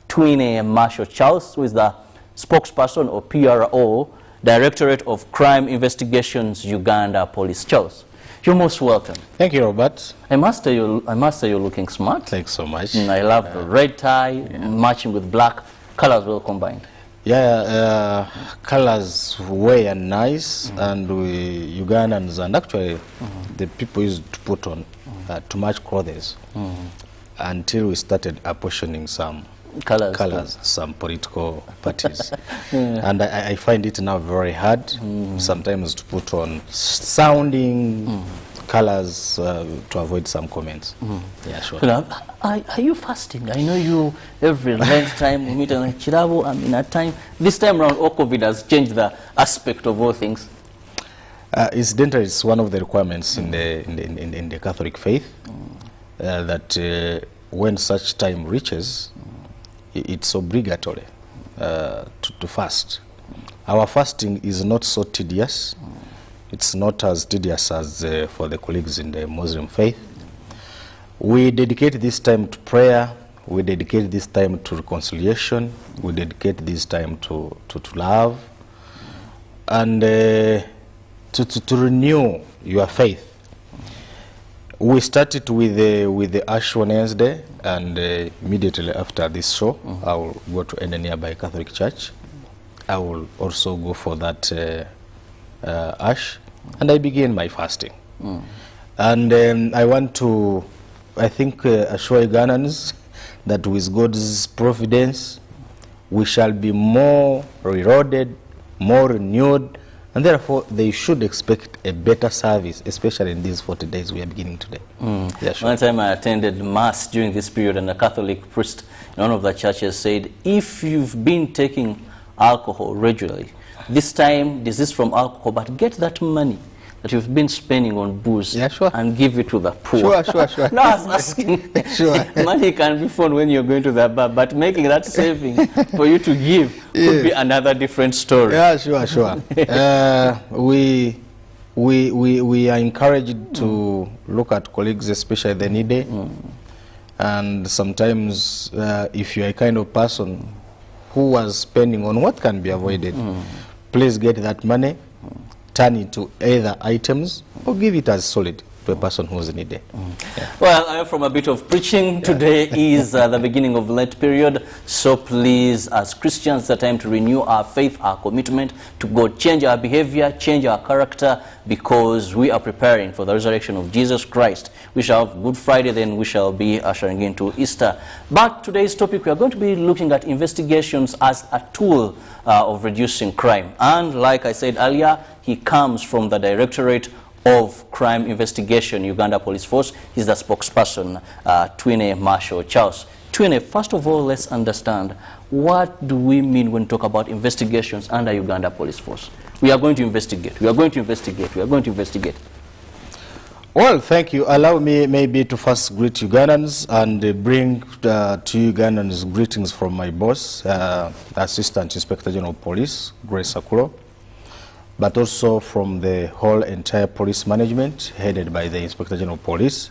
Twine Marshal Charles, who is the spokesperson or PRO, Directorate of Crime Investigations, Uganda Police. Charles, you're most welcome. Thank you, Robert. I must say you're looking smart. Thanks so much. I love the red tie, matching with black, colors well combined. Yeah, colors were nice, and we Ugandans, and actually the people used to put on too much clothes until we started apportioning some colors, some political parties. And I find it now very hard sometimes to put on sounding colors to avoid some comments. Yeah, sure. Are you fasting? I know you every Lent time we meet on Chirabo. I mean, at time this time around, COVID has changed the aspect of all things. Incidentally, it's one of the requirements in the Catholic faith that when such time reaches, it's obligatory to fast. Our fasting is not so tedious. It's not as tedious as for the colleagues in the Muslim faith. We dedicate this time to prayer. We dedicate this time to reconciliation. We dedicate this time to love and to renew your faith. We started with the Ash Wednesday, and immediately after this show, I will go to any nearby Catholic church. I will also go for that Ash, and I begin my fasting. And I want to, I think, assure Ugandans that with God's providence, we shall be more reloaded, more renewed, and therefore they should expect a better service, especially in these 40 days we are beginning today. Yeah, sure. One time I attended Mass during this period, and a Catholic priest in one of the churches said, if you've been taking alcohol regularly, this time this is from alcohol, but get that money that you've been spending on booze, and give it to the poor. Sure. No, I was asking. Money can be found when you're going to the bar, but making that saving for you to give could be another different story. Yeah, sure. We are encouraged to look at colleagues, especially the needy, and sometimes if you are a kind of person who was spending on what can be avoided, please get that money, turn it to either items or give it as solid to a person who is needy. Well, from a bit of preaching, today is the beginning of Lent period, so please, as Christians, it's a time to renew our faith, our commitment to God, change our behavior, change our character, because we are preparing for the resurrection of Jesus Christ. We shall have Good Friday, then we shall be ushering into Easter. But today's topic, we are going to be looking at investigations as a tool of reducing crime. And like I said earlier, he comes from the Directorate of Crime Investigation, Uganda Police Force. He's the spokesperson, Twine Marshall Charles. Twine, first of all, let's understand, what do we mean when we talk about investigations under Uganda Police Force? We are going to investigate, we are going to investigate, we are going to investigate. Well, thank you. Allow me maybe to first greet Ugandans and bring to Ugandans greetings from my boss, Assistant Inspector General of Police, Grace Akuro, but also from the whole entire police management headed by the Inspector General of Police.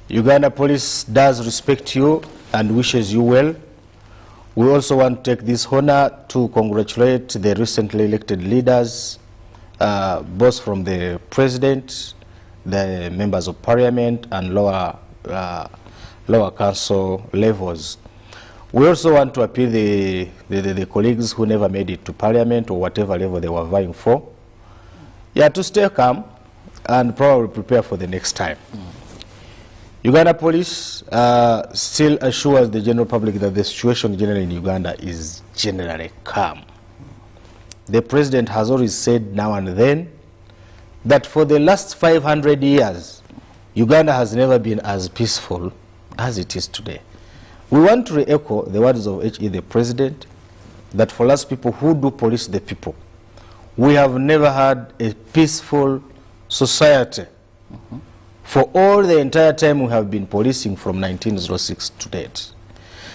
Uganda Police does respect you and wishes you well. We also want to take this honor to congratulate the recently elected leaders, both from the President, the members of Parliament, and lower council levels. We also want to appeal the colleagues who never made it to Parliament or whatever level they were vying for, to stay calm and probably prepare for the next time. Uganda Police still assures the general public that the situation generally in Uganda is generally calm. The President has always said now and then that for the last 500 years, Uganda has never been as peaceful as it is today. We want to re-echo the words of H.E. the President, that for us people who do police the people, we have never had a peaceful society for all the entire time we have been policing from 1906 to date.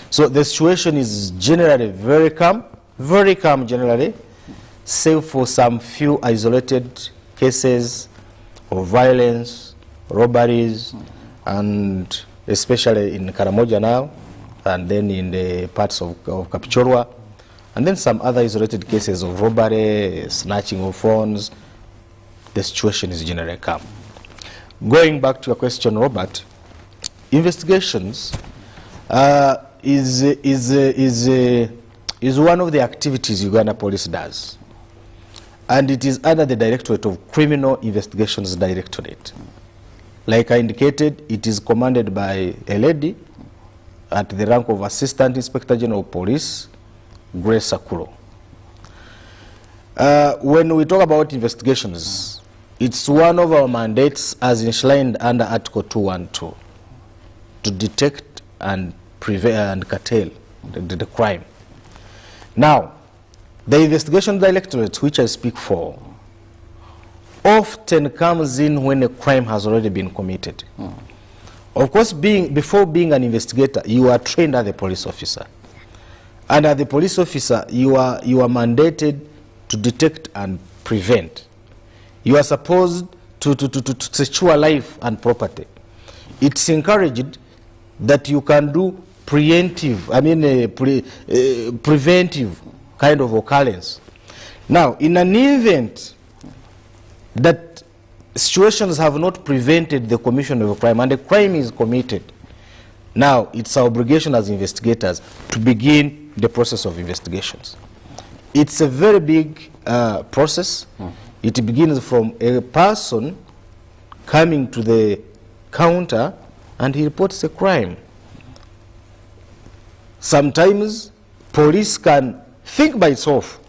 So the situation is generally very calm generally, save for some few isolated cases of violence, robberies, and especially in Karamoja now, and then in the parts of Kapchorwa, and then some other isolated cases of robbery, snatching of phones. The situation is generally calm. Going back to your question, Robert, investigations is one of the activities Uganda Police does, and it is under the Directorate of Criminal Investigations Directorate. Like I indicated, it is commanded by a lady at the rank of Assistant Inspector General of Police, Grace Akuro. When we talk about investigations, It's one of our mandates as enshrined under Article 212 to detect and prevent and curtail the crime. Now, the investigation directorate, which I speak for, often comes in when a crime has already been committed. Of course, before being an investigator, you are trained as a police officer. And as a police officer, you are mandated to detect and prevent. You are supposed to secure life and property. It's encouraged that you can do preventive kind of occurrence. Now, in an event that situations have not prevented the commission of a crime and a crime is committed, now it's our obligation as investigators to begin the process of investigations. It's a very big process. It begins from a person coming to the counter and he reports a crime. Sometimes police can think by itself.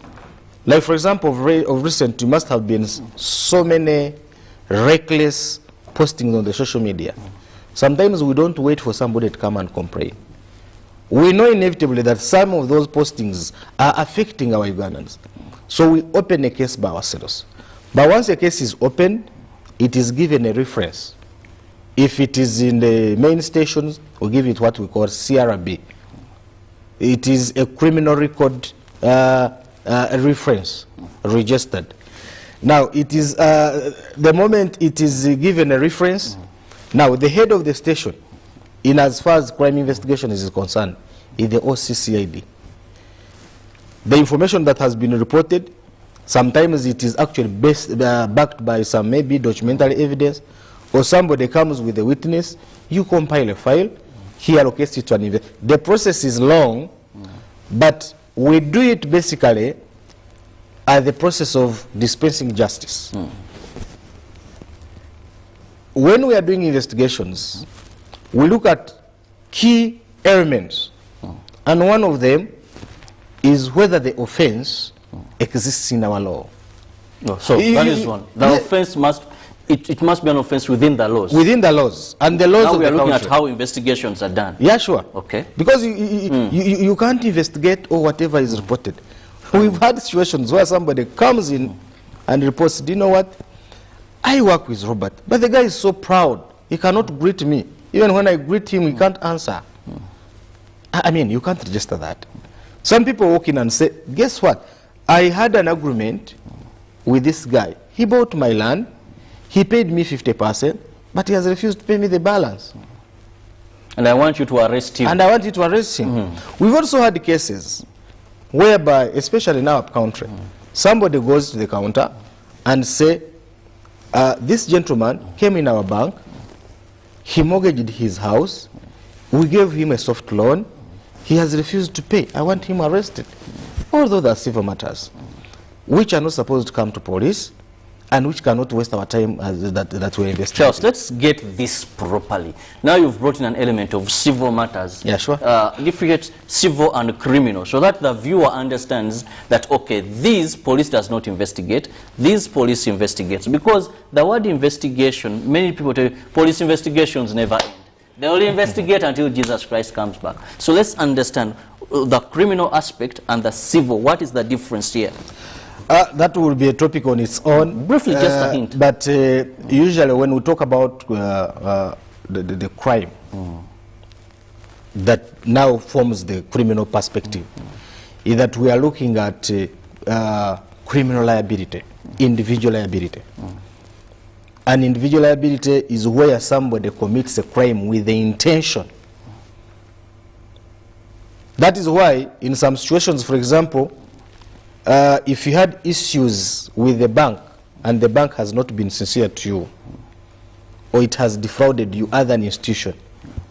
Like, for example, of recent, you must have been so many reckless postings on the social media. Sometimes we don't wait for somebody to come and complain. We know inevitably that some of those postings are affecting our Ugandans. So we open a case by ourselves. But once a case is opened, it is given a reference. If it is in the main stations, we give it what we call CRB. It is a criminal record reference, registered. Now, it is the moment it is given a reference, now the head of the station, in as far as crime investigation is concerned, is the OCCID. The information that has been reported, sometimes it is actually backed by some maybe documentary evidence, or somebody comes with a witness, you compile a file, he allocates it to an investigator. The process is long, but we do it basically as the process of dispensing justice. When we are doing investigations, we look at key elements, and one of them is whether the offense exists in our law. So that is one. The offense must, it must be an offense within the laws. Within the laws. And the laws now of we are the looking country. at how investigations are done. Yeah, sure. Okay. Because you can't investigate or whatever is reported. We've had situations where somebody comes in and reports, do you know what? I work with Robert, but the guy is so proud. He cannot greet me. Even when I greet him, he can't answer. I mean, you can't register that. Some people walk in and say, guess what? I had an agreement with this guy. He bought my land. He paid me 50%, but he has refused to pay me the balance. And I want you to arrest him. And I want you to arrest him. We've also had cases whereby, especially in our country, somebody goes to the counter and say, this gentleman came in our bank, he mortgaged his house, we gave him a soft loan, he has refused to pay, I want him arrested. Although they are civil matters, which are not supposed to come to police, and which cannot waste our time as that we're investigating. Charles, let's get this properly. Now you've brought in an element of civil matters. Yeah, sure. Differentiate civil and criminal, so that the viewer understands that, okay, these police does not investigate, these police investigates. Because the word investigation, many people tell you, police investigations never end. They only investigate until Jesus Christ comes back. So let's understand the criminal aspect and the civil. What is the difference here? That will be a topic on its own. Briefly, just a hint. But usually when we talk about the crime that now forms the criminal perspective, is that we are looking at criminal liability, individual liability. And individual liability is where somebody commits a crime with the intention. That is why in some situations, for example, if you had issues with the bank and the bank has not been sincere to you, or it has defrauded you as an institution,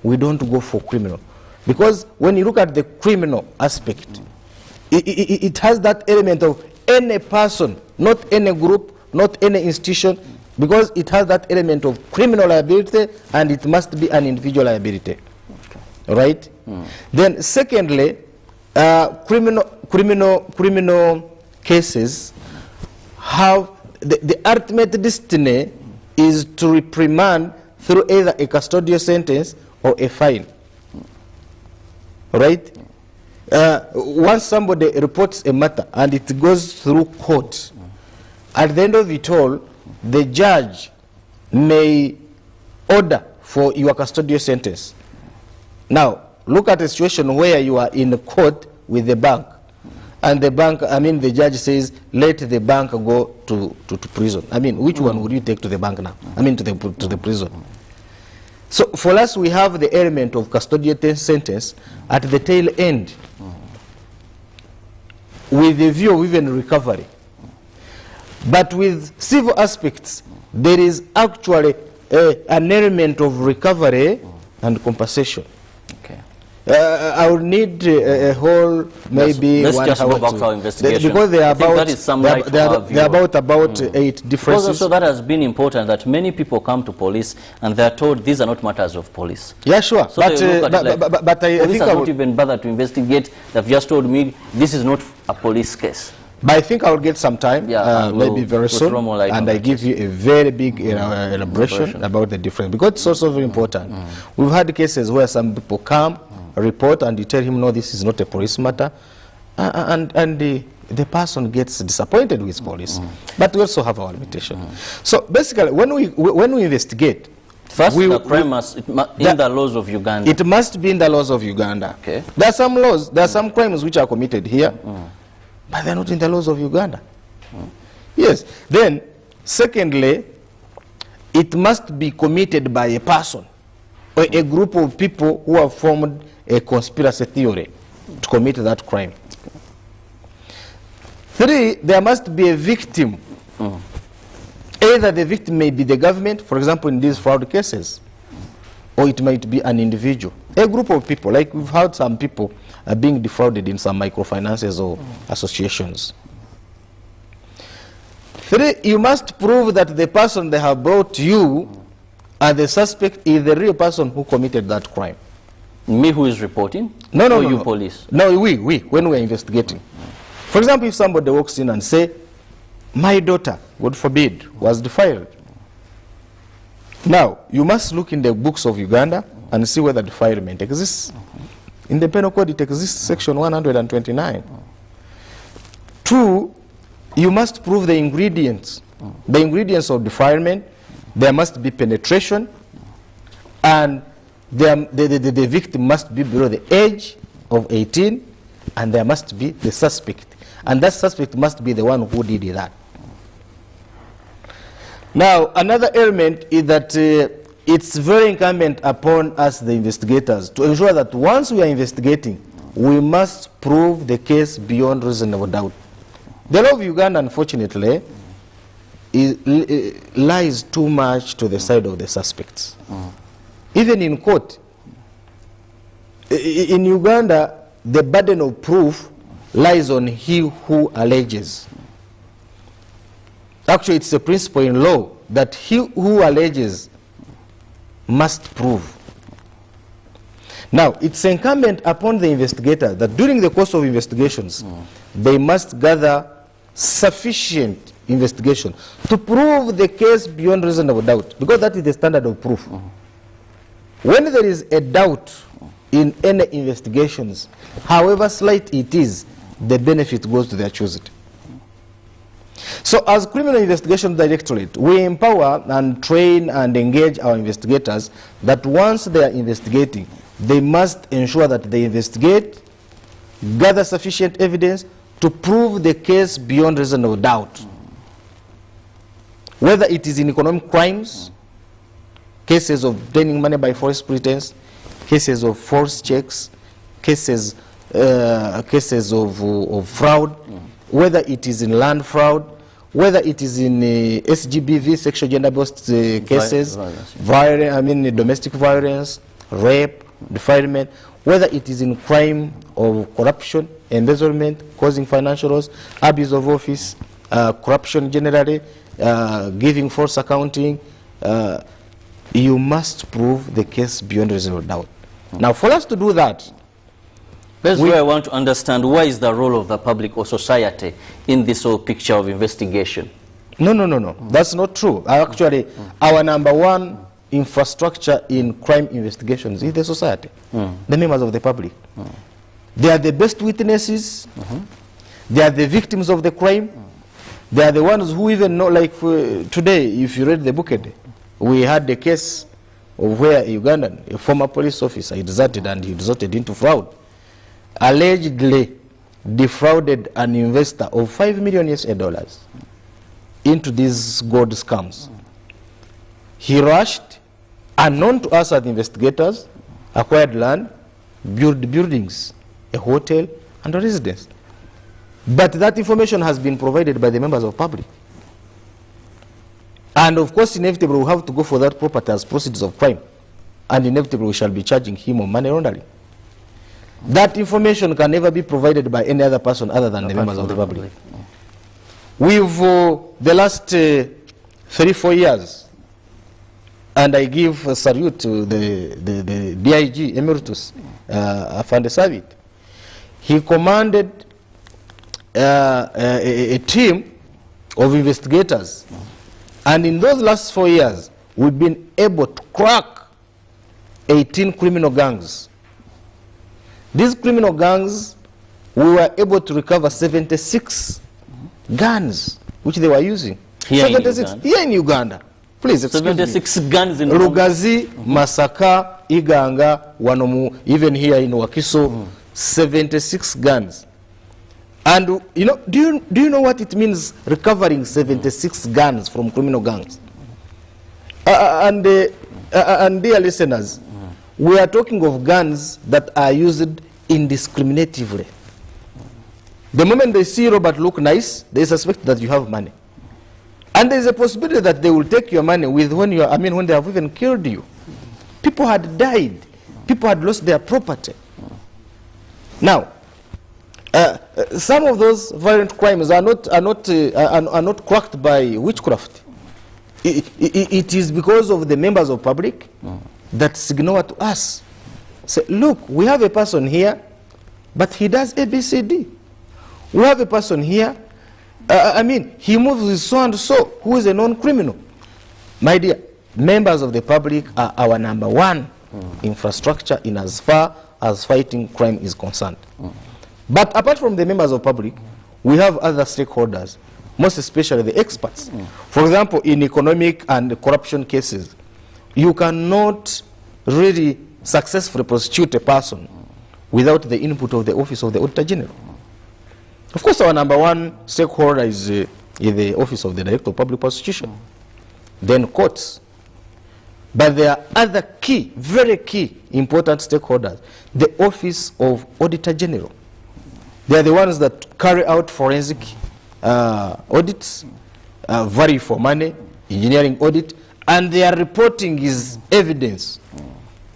we don't go for criminal. Because when you look at the criminal aspect, it has that element of any person, not any group, not any institution, because it has that element of criminal liability and it must be an individual liability. Okay. Right? Then secondly, criminal cases have the ultimate destiny is to reprimand through either a custodial sentence or a fine. Right? Once somebody reports a matter and it goes through court, at the end of it all, the judge may order for your custodial sentence. Now, look at a situation where you are in court with the bank, and the bank, the judge says, let the bank go to prison. Which one would you take to the bank now? To the prison. So for us, we have the element of custodial sentence at the tail end, with the view of even recovery. But with civil aspects, there is actually an element of recovery and compensation. Okay. I would need a whole maybe let's 1 just hour go back to our investigation. because they are about 8 differences. So that has been important, that many people come to police and they are told these are not matters of police. Yeah, sure. So but I think I would even bother to investigate. They've just told me this is not a police case. But I think I will get some time, maybe very soon, and I give you a very big elaboration about the difference, because it's also very important. We've had cases where some people come, report, and you tell him, no, this is not a police matter, and the person gets disappointed with police. But we also have our limitation. So basically, when we investigate, first, the crime must in the laws of Uganda. It must be in the laws of Uganda. Okay. There are some laws, there are some crimes which are committed here, but they're not in the laws of Uganda. Yes. Then, secondly, it must be committed by a person or a group of people who have formed a conspiracy theory to commit that crime. 3, there must be a victim. Either the victim may be the government, for example, in these fraud cases, or it might be an individual. A group of people, like we've had some people being defrauded in some microfinances or associations. 3, you must prove that the person they have brought to you and the suspect is the real person who committed that crime. Me who is reporting? No, or you police? No, we, when we are investigating. For example, if somebody walks in and say, my daughter, God forbid, was defiled. Now, you must look in the books of Uganda and see whether defilement exists. In the Penal Code, it exists, section 129. 2, you must prove the ingredients. The ingredients of defilement. There must be penetration, and the victim must be below the age of 18, and there must be the suspect. And that suspect must be the one who did that. Now, another element is that it's very incumbent upon us, the investigators, to ensure that once we are investigating, we must prove the case beyond reasonable doubt. The law of Uganda, unfortunately, lies too much to the side of the suspects. Even in court, in Uganda, the burden of proof lies on he who alleges. Actually, it's a principle in law that he who alleges must prove. Now, it's incumbent upon the investigator that during the course of investigations, they must gather sufficient investigation to prove the case beyond reasonable doubt, because that is the standard of proof. When there is a doubt in any investigations, however slight it is, the benefit goes to the accused. So as Criminal Investigation Directorate, we empower and train and engage our investigators that once they are investigating, they must ensure that they investigate, gather sufficient evidence to prove the case beyond reasonable doubt. Whether it is in economic crimes, cases of obtaining money by false pretense, cases of false checks, cases of fraud, whether it is in land fraud, whether it is in SGBV, sexual gender-based cases, domestic violence, rape, defilement, whether it is in crime of corruption, embezzlement, causing financial loss, abuse of office, corruption generally, giving false accounting, you must prove the case beyond reasonable doubt. Now, for us to do that, that's where I want to understand, what is the role of the public or society in this whole picture of investigation? No. That's not true. Actually, our number one infrastructure in crime investigations is the society, the members of the public. They are the best witnesses. They are the victims of the crime. They are the ones who even know, like today, if you read the book, we had the case of where a Ugandan, a former police officer, he deserted and he resorted into fraud, allegedly defrauded an investor of $5 million into these gold scams. He rushed, unknown to us as investigators, acquired land, built buildings, a hotel, and a residence. But that information has been provided by the members of public. And of course, inevitably, we have to go for that property as proceeds of crime. And inevitably, we shall be charging him on money laundering. That information can never be provided by any other person other than the members of the public. We've, the last 3-4 years, and I give a salute to the DIG Emeritus, Afande Savit. He commanded a team of investigators, and in those last 4 years, we've been able to crack 18 criminal gangs. These criminal gangs, we were able to recover 76 guns which they were using. Here in Uganda. Please excuse 76 me. guns in Rugazi, Masaka, Iganga, Wanomu, even here in Wakiso, 76 guns. And you know, do you know what it means recovering 76 guns from criminal gangs? And dear listeners, we are talking of guns that are used indiscriminatively. The moment they see Robert look nice, they suspect that you have money. And there is a possibility that they will take your money with when they have even killed you. People had died. People had lost their property. Now, some of those violent crimes are not cracked by witchcraft. It is because of the members of public that signal to us. Say, look, we have a person here, but he does ABCD. We have a person here, he moves with so and so, who is a non-criminal. My dear, members of the public are our number one infrastructure in as far as fighting crime is concerned. But apart from the members of public, we have other stakeholders, most especially the experts. For example, in economic and corruption cases, you cannot really successfully prosecute a person without the input of the Office of the Auditor General. Of course, our number one stakeholder is the Office of the Director of Public Prosecution, then courts. But there are other key, very key, important stakeholders. The Office of Auditor General. They are the ones that carry out forensic audits, value for money, engineering audit, and their reporting is evidence.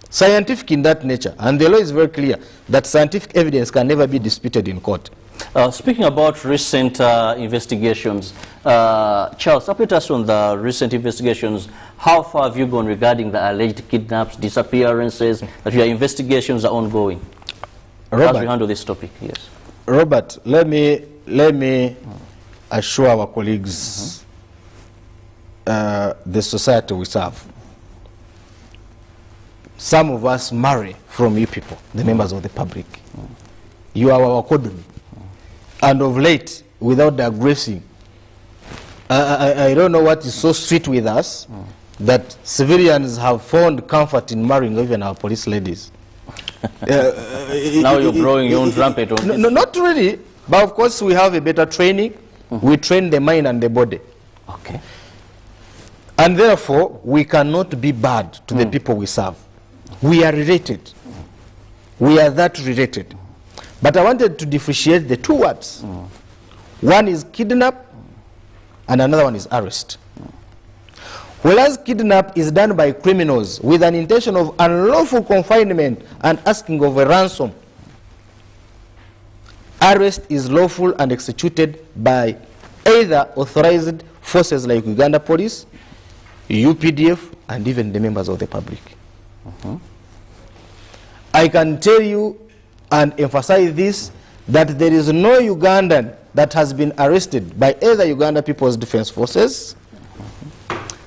Scientific in that nature, and the law is very clear that scientific evidence can never be disputed in court. Speaking about recent investigations, Charles, update us on the recent investigations. How far have you gone regarding the alleged kidnaps, disappearances, that your investigations are ongoing? Robert, as we handle this topic, yes. Robert, let me assure our colleagues the society we serve. Some of us marry from you people, the members of the public. You are our cordon. And of late, without digressing, I don't know what is so sweet with us that civilians have found comfort in marrying even our police ladies. Now you're blowing your own trumpet on this. No, not really. But of course, we have a better training. We train the mind and the body. Okay. And therefore, we cannot be bad to the people we serve. We are related. We are that related. But I wanted to differentiate the two words. One is kidnap, and another one is arrest. Whereas kidnap is done by criminals with an intention of unlawful confinement and asking of a ransom. Arrest is lawful and executed by either authorized forces like Uganda Police, UPDF, and even the members of the public. I can tell you and emphasize this, that there is no Ugandan that has been arrested by either Uganda People's Defense Forces,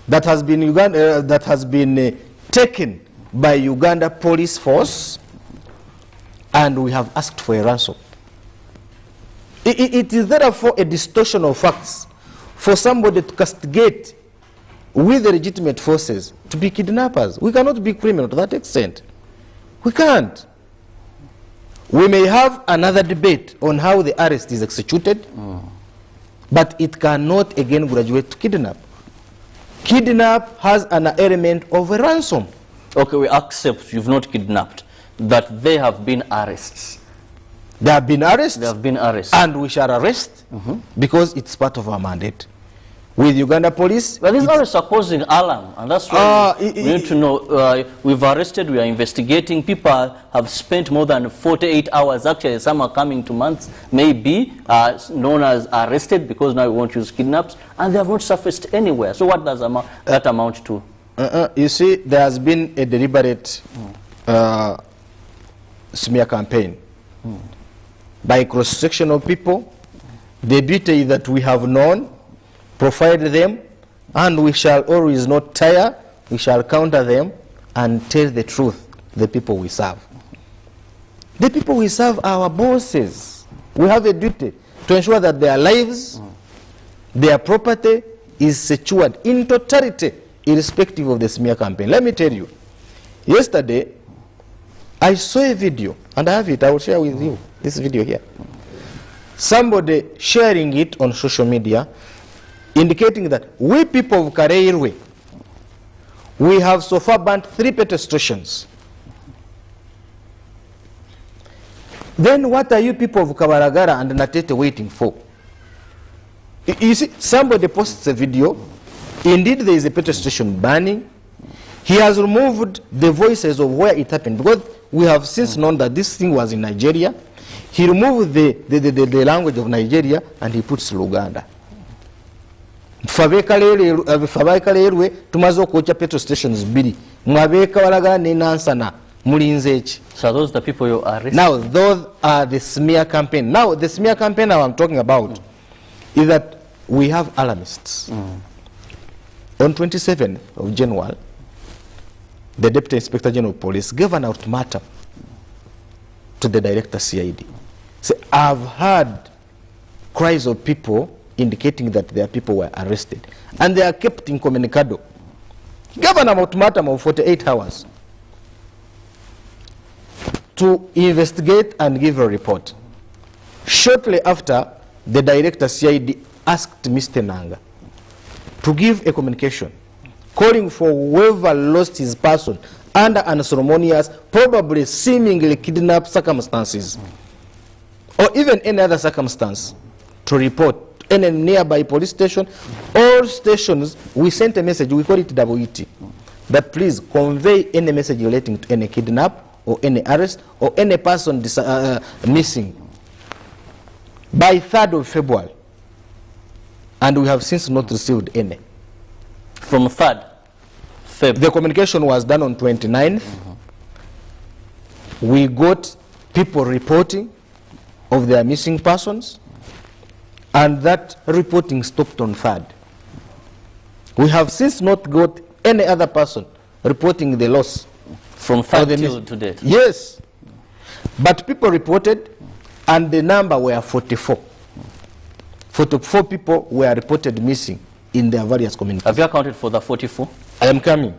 that has been taken by Uganda Police Force, and we have asked for a ransom. It is therefore a distortion of facts for somebody to castigate with the legitimate forces to be kidnappers. We cannot be criminal to that extent. We can't. We may have another debate on how the arrest is executed, but it cannot again graduate to kidnap. Kidnap has an element of a ransom. Okay, we accept you've not kidnapped, that they have been arrests. They have been arrested. They have been arrested. And we shall arrest because it's part of our mandate. With Uganda police... Well, these arrests are causing alarm, and that's why we need to know. We've arrested, we are investigating. People have spent more than 48 hours. Actually, some are coming to months, maybe, known as arrested, because now we won't use kidnaps, and they have not surfaced anywhere. So what does that amount to? You see, there has been a deliberate smear campaign by a cross-section of people. The beauty that we have known, profiled them, and we shall always not tire. We shall counter them and tell the truth, the people we serve. The people we serve are our bosses. We have a duty to ensure that their lives, their property is secured in totality, irrespective of the smear campaign. Let me tell you, yesterday, I saw a video, and I have it, I will share with you, this video here. Somebody sharing it on social media, indicating that we people of Kareirwe, we have so far burnt 3 petrol stations. Then what are you people of Kabaragara and Natete waiting for? You see, somebody posts a video. Indeed, there is a petrol station burning. He has removed the voices of where it happened, because we have since known that this thing was in Nigeria. He removed the language of Nigeria and he puts Uganda. Fabaikalerwe tumaze okwocha petrol stations 2 mwabeka walaga nenansana mulinze eki. So those are the people you arrested? Now those are the smear campaign. Now the smear campaign now I'm talking about is that we have alarmists. On 27th of January, the Deputy Inspector General of Police gave an ultimatum to the Director CID. Say, I've heard cries of people indicating that their people were arrested, and they are kept incommunicado. Gave an ultimatum of 48 hours to investigate and give a report. Shortly after, the Director CID asked Mr. Nanga to give a communication calling for whoever lost his person under unceremonious, probably seemingly kidnapped circumstances, or even any other circumstance, to report any nearby police station. All stations, we sent a message, we call it WET, that please convey any message relating to any kidnap or any arrest or any person missing by 3rd of February. And we have since not received any. From 3rd February? The communication was done on 29th. We got people reporting of their missing persons, and that reporting stopped on 3rd. We have since not got any other person reporting the loss. From 3rd till to date? Yes. But people reported, and the number were 44. 44 people were reported missing in their various communities. Have you accounted for the 44? I am coming.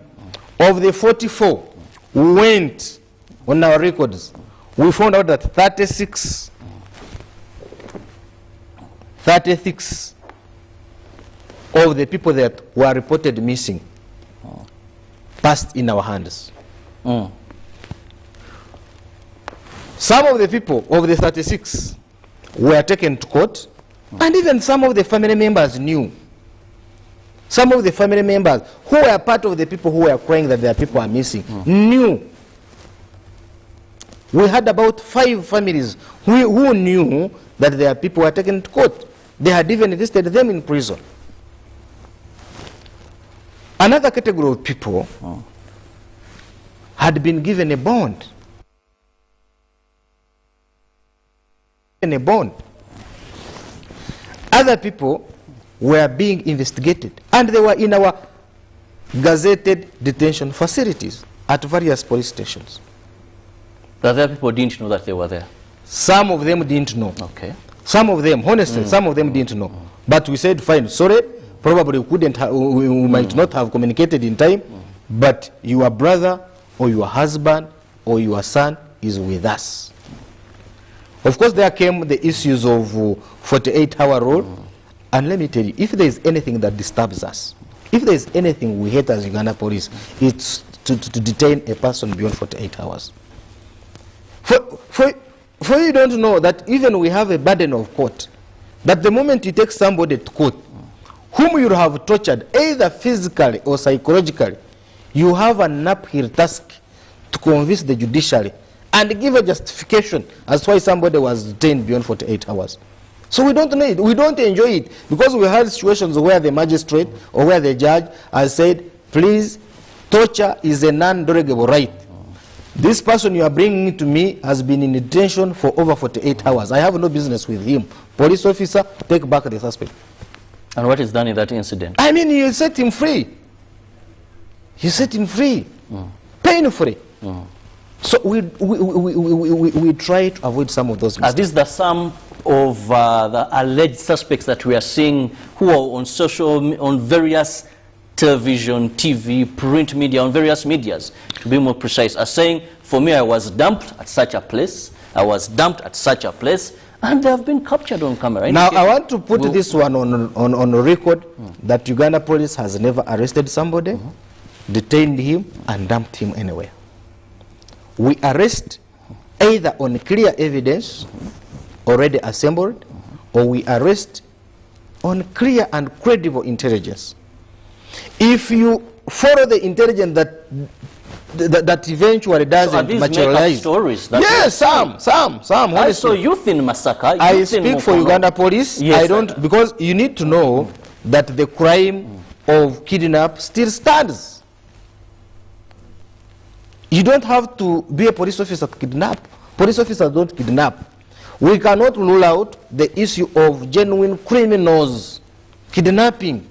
Of the 44, we went on our records. We found out that 36 of the people that were reported missing passed in our hands. Some of the people of the 36 were taken to court, and even some of the family members knew. Some of the family members who were part of the people who were crying that their people are missing knew. We had about 5 families who knew that their people were taken to court. They had even listed them in prison. Another category of people had been given a bond. Other people were being investigated, and they were in our gazetted detention facilities at various police stations. The other people didn't know that they were there? Some of them didn't know. Okay. Some of them, honestly, some of them didn't know. But we said, fine, sorry, probably we might not have communicated in time, but your brother or your husband or your son is with us. Of course, there came the issues of 48-hour rule. And let me tell you, if there is anything that disturbs us, if there is anything we hate as Uganda police, it's to detain a person beyond 48 hours. For you don't know that even we have a burden of court, that the moment you take somebody to court, whom you have tortured, either physically or psychologically, you have an uphill task to convince the judiciary and give a justification as to why somebody was detained beyond 48 hours. So we don't know it. We don't enjoy it because we had situations where the magistrate or where the judge has said, please, torture is a non-derogable right. This person you are bringing to me has been in detention for over 48 hours. I have no business with him. Police officer, take back the suspect. And what is done in that incident? I mean, you set him free. You set him free. Pain-free. So we try to avoid some of those mistakes. Are these the sum of the alleged suspects that we are seeing who are on various television, TV, print media, on various medias, to be more precise, are saying, for me, I was dumped at such a place, I was dumped at such a place, and they have been captured on camera. Now, I want to put this one on record, that Uganda police has never arrested somebody, detained him, and dumped him anywhere. We arrest either on clear evidence already assembled, or we arrest on clear and credible intelligence. If you follow the intelligence that eventually doesn't materialize. Stories yes, some. I saw youth in Masaka. I speak for Uganda police. Yes, I don't, because you need to know that the crime of kidnap still stands. You don't have to be a police officer to kidnap. Police officers don't kidnap. We cannot rule out the issue of genuine criminals kidnapping.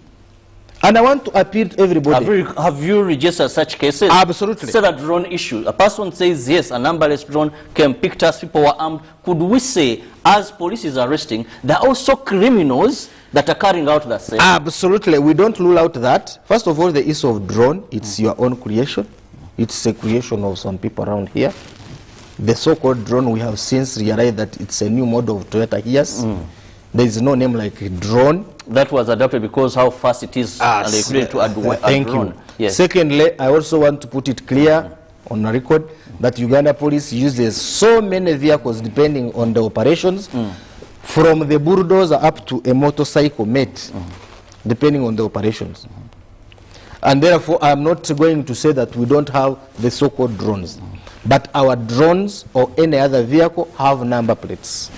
And I want to appeal to everybody. Have you registered such cases? Absolutely. Say that drone issue. A person says, yes, a numberless drone came, picked us, people were armed. Could we say, as police is arresting, there are also criminals that are carrying out that same? Absolutely. We don't rule out that. First of all, the issue of drone, it's your own creation. It's a creation of some people around here. The so-called drone, we have since realized that it's a new model of Toyota Hiace. There is no name like a drone. That was adopted because how fast it is and they create to add thank drone. You. Yes. Secondly, I also want to put it clear on record that Uganda police uses so many vehicles depending on the operations, from the bulldozer up to a motorcycle mate, depending on the operations. And therefore, I'm not going to say that we don't have the so-called drones. But our drones or any other vehicle have number plates.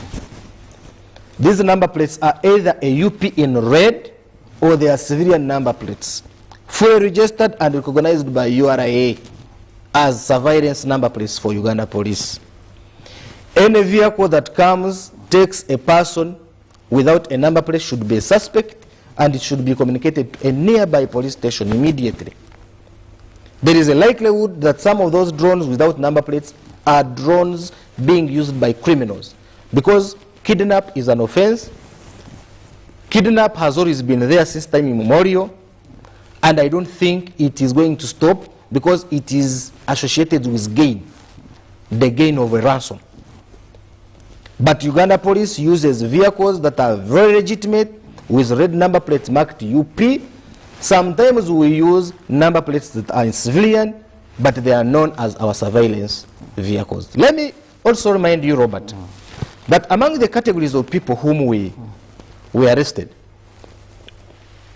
These number plates are either a UP in red or they are civilian number plates, fully registered and recognized by URA as surveillance number plates for Uganda police. Any vehicle that comes, takes a person without a number plate should be a suspect, and it should be communicated to a nearby police station immediately. There is a likelihood that some of those drones without number plates are drones being used by criminals, because kidnap is an offense. Kidnap has always been there since time immemorial, and I don't think it is going to stop because it is associated with gain, the gain of a ransom. But Uganda police uses vehicles that are very legitimate with red number plates marked UP. Sometimes we use number plates that are in civilian, but they are known as our surveillance vehicles. Let me also remind you, Robert, that among the categories of people whom we arrested,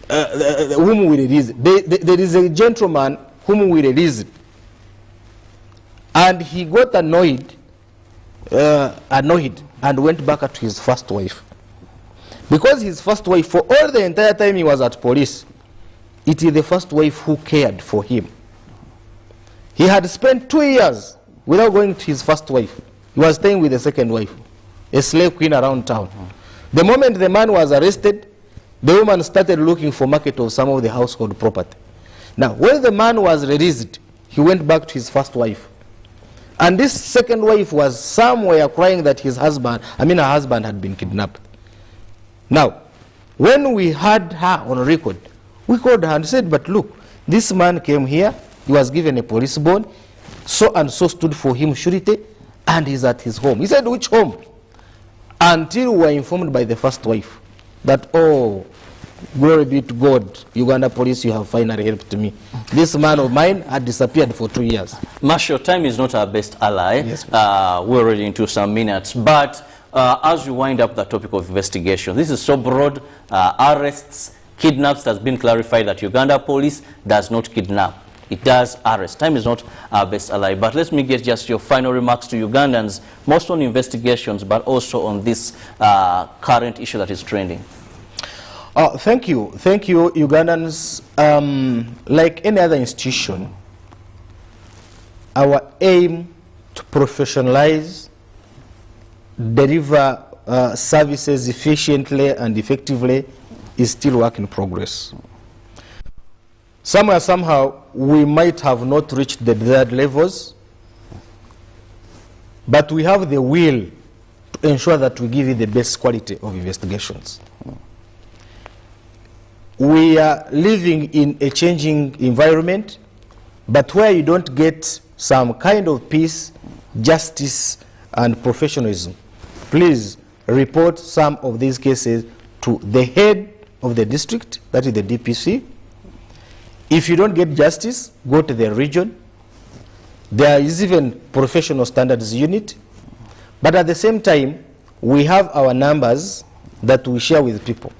whom we released, there is a gentleman whom we released, and he got annoyed and went back to his first wife. Because his first wife, for all the entire time he was at police, it is the first wife who cared for him. He had spent 2 years without going to his first wife. He was staying with the second wife, a slave queen around town. The moment the man was arrested, the woman started looking for market of some of the household property. Now, when the man was released, he went back to his first wife. And this second wife was somewhere crying that her husband had been kidnapped. Now, when we had her on record, we called her and said, but look, this man came here, he was given a police bond, so and so stood for him surety, and he's at his home. He said, which home? Until we were informed by the first wife that, oh, glory be to God, Uganda police, you have finally helped me. This man of mine had disappeared for 2 years. Marshal, time is not our best ally. Yes, we're already into some minutes. But as we wind up the topic of investigation, this is so broad. Arrests, kidnaps, has been clarified that Uganda police does not kidnap. It does arrest. Time is not our best ally. But let me get just your final remarks to Ugandans, most on investigations, but also on this current issue that is trending. Thank you, Ugandans. Like any other institution, our aim to professionalize, deliver services efficiently and effectively is still work in progress. Somewhere, somehow, we might have not reached the desired levels, but we have the will to ensure that we give you the best quality of investigations. We are living in a changing environment, but where you don't get some kind of peace, justice, and professionalism, please report some of these cases to the head of the district, that is the DPC. If you don't get justice, go to the region. There is even professional standards unit. But at the same time, we have our numbers that we share with people.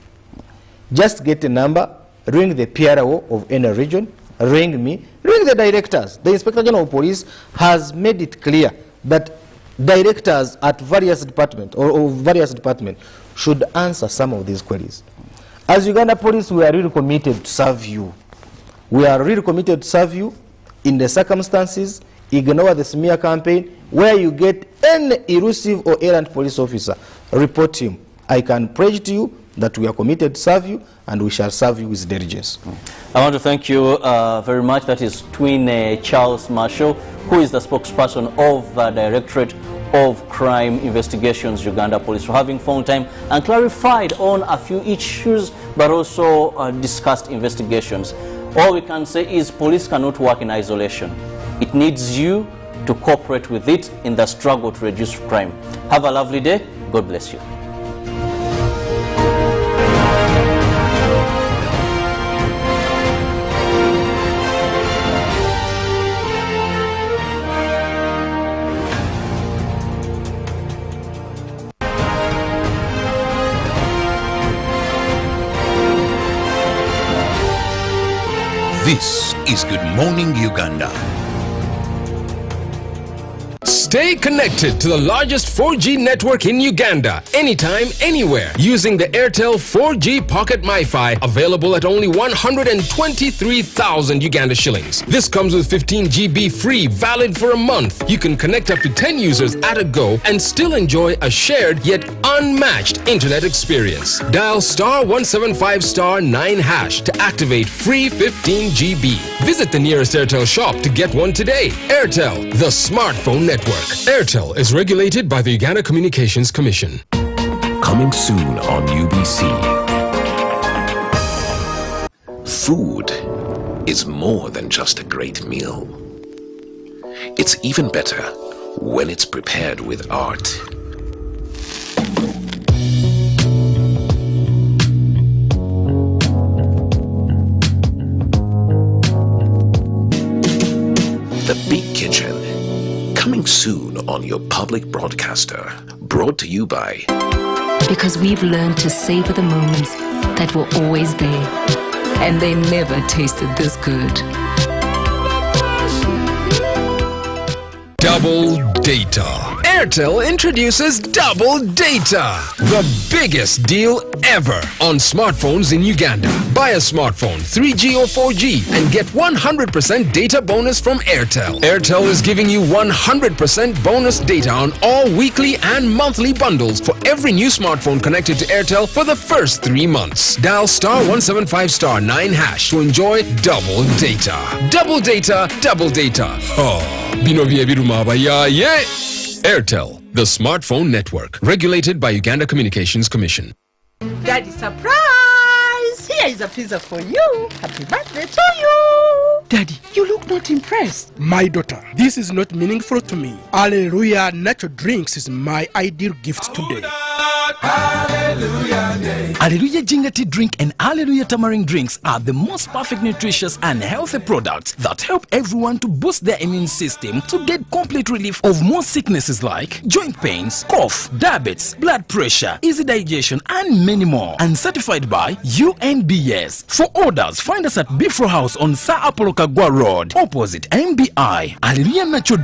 Just get a number, ring the PRO of any region, ring me, ring the directors. The Inspector General of Police has made it clear that directors at various departments or various departments should answer some of these queries. As Uganda Police, we are really committed to serve you. We are really committed to serve you in the circumstances. Ignore the smear campaign. Where you get any elusive or errant police officer, report him. I can pledge to you that we are committed to serve you, and we shall serve you with diligence. I want to thank you very much. That is Twin Charles Marshall, who is the spokesperson of the Directorate of Crime Investigations, Uganda Police, for having found time and clarified on a few issues, but also discussed investigations. All we can say is police cannot work in isolation. It needs you to cooperate with it in the struggle to reduce crime. Have a lovely day. God bless you. This is Good Morning Uganda. Stay connected to the largest 4G network in Uganda, anytime, anywhere, using the Airtel 4G Pocket MiFi, available at only 123,000 Uganda shillings. This comes with 15 GB free, valid for a month. You can connect up to 10 users at a go and still enjoy a shared yet unmatched internet experience. Dial *175*9# to activate free 15 GB. Visit the nearest Airtel shop to get one today. Airtel, the smartphone network. Airtel is regulated by the Uganda Communications Commission. Coming soon on UBC. Food is more than just a great meal. It's even better when it's prepared with art. The Big Kitchen. Coming soon on your public broadcaster. Brought to you by... Because we've learned to savor the moments that were always there, and they never tasted this good. Double data. Airtel introduces double data, the biggest deal ever on smartphones in Uganda. Buy a smartphone, 3G or 4G, and get 100% data bonus from Airtel. Airtel is giving you 100% bonus data on all weekly and monthly bundles for every new smartphone connected to Airtel for the first 3 months. Dial *175*9# to enjoy double data. Double data, double data. Oh, bino bye birumaba ya ye. Airtel, the smartphone network, regulated by Uganda Communications Commission. Daddy, surprise! Here is a pizza for you. Happy birthday to you. Daddy, you look not impressed. My daughter, this is not meaningful to me. Alleluia Natural Drinks is my ideal gift today. Alleluia Ginger Tea Drink and Alleluia Tamarind Drinks are the most perfect nutritious and healthy products that help everyone to boost their immune system to get complete relief of most sicknesses like joint pains, cough, diabetes, blood pressure, easy digestion, and many more. And certified by UNBS. For orders, find us at Bifro House on Sa Apollo Kagwa Road, opposite MBI. Alleluia Natural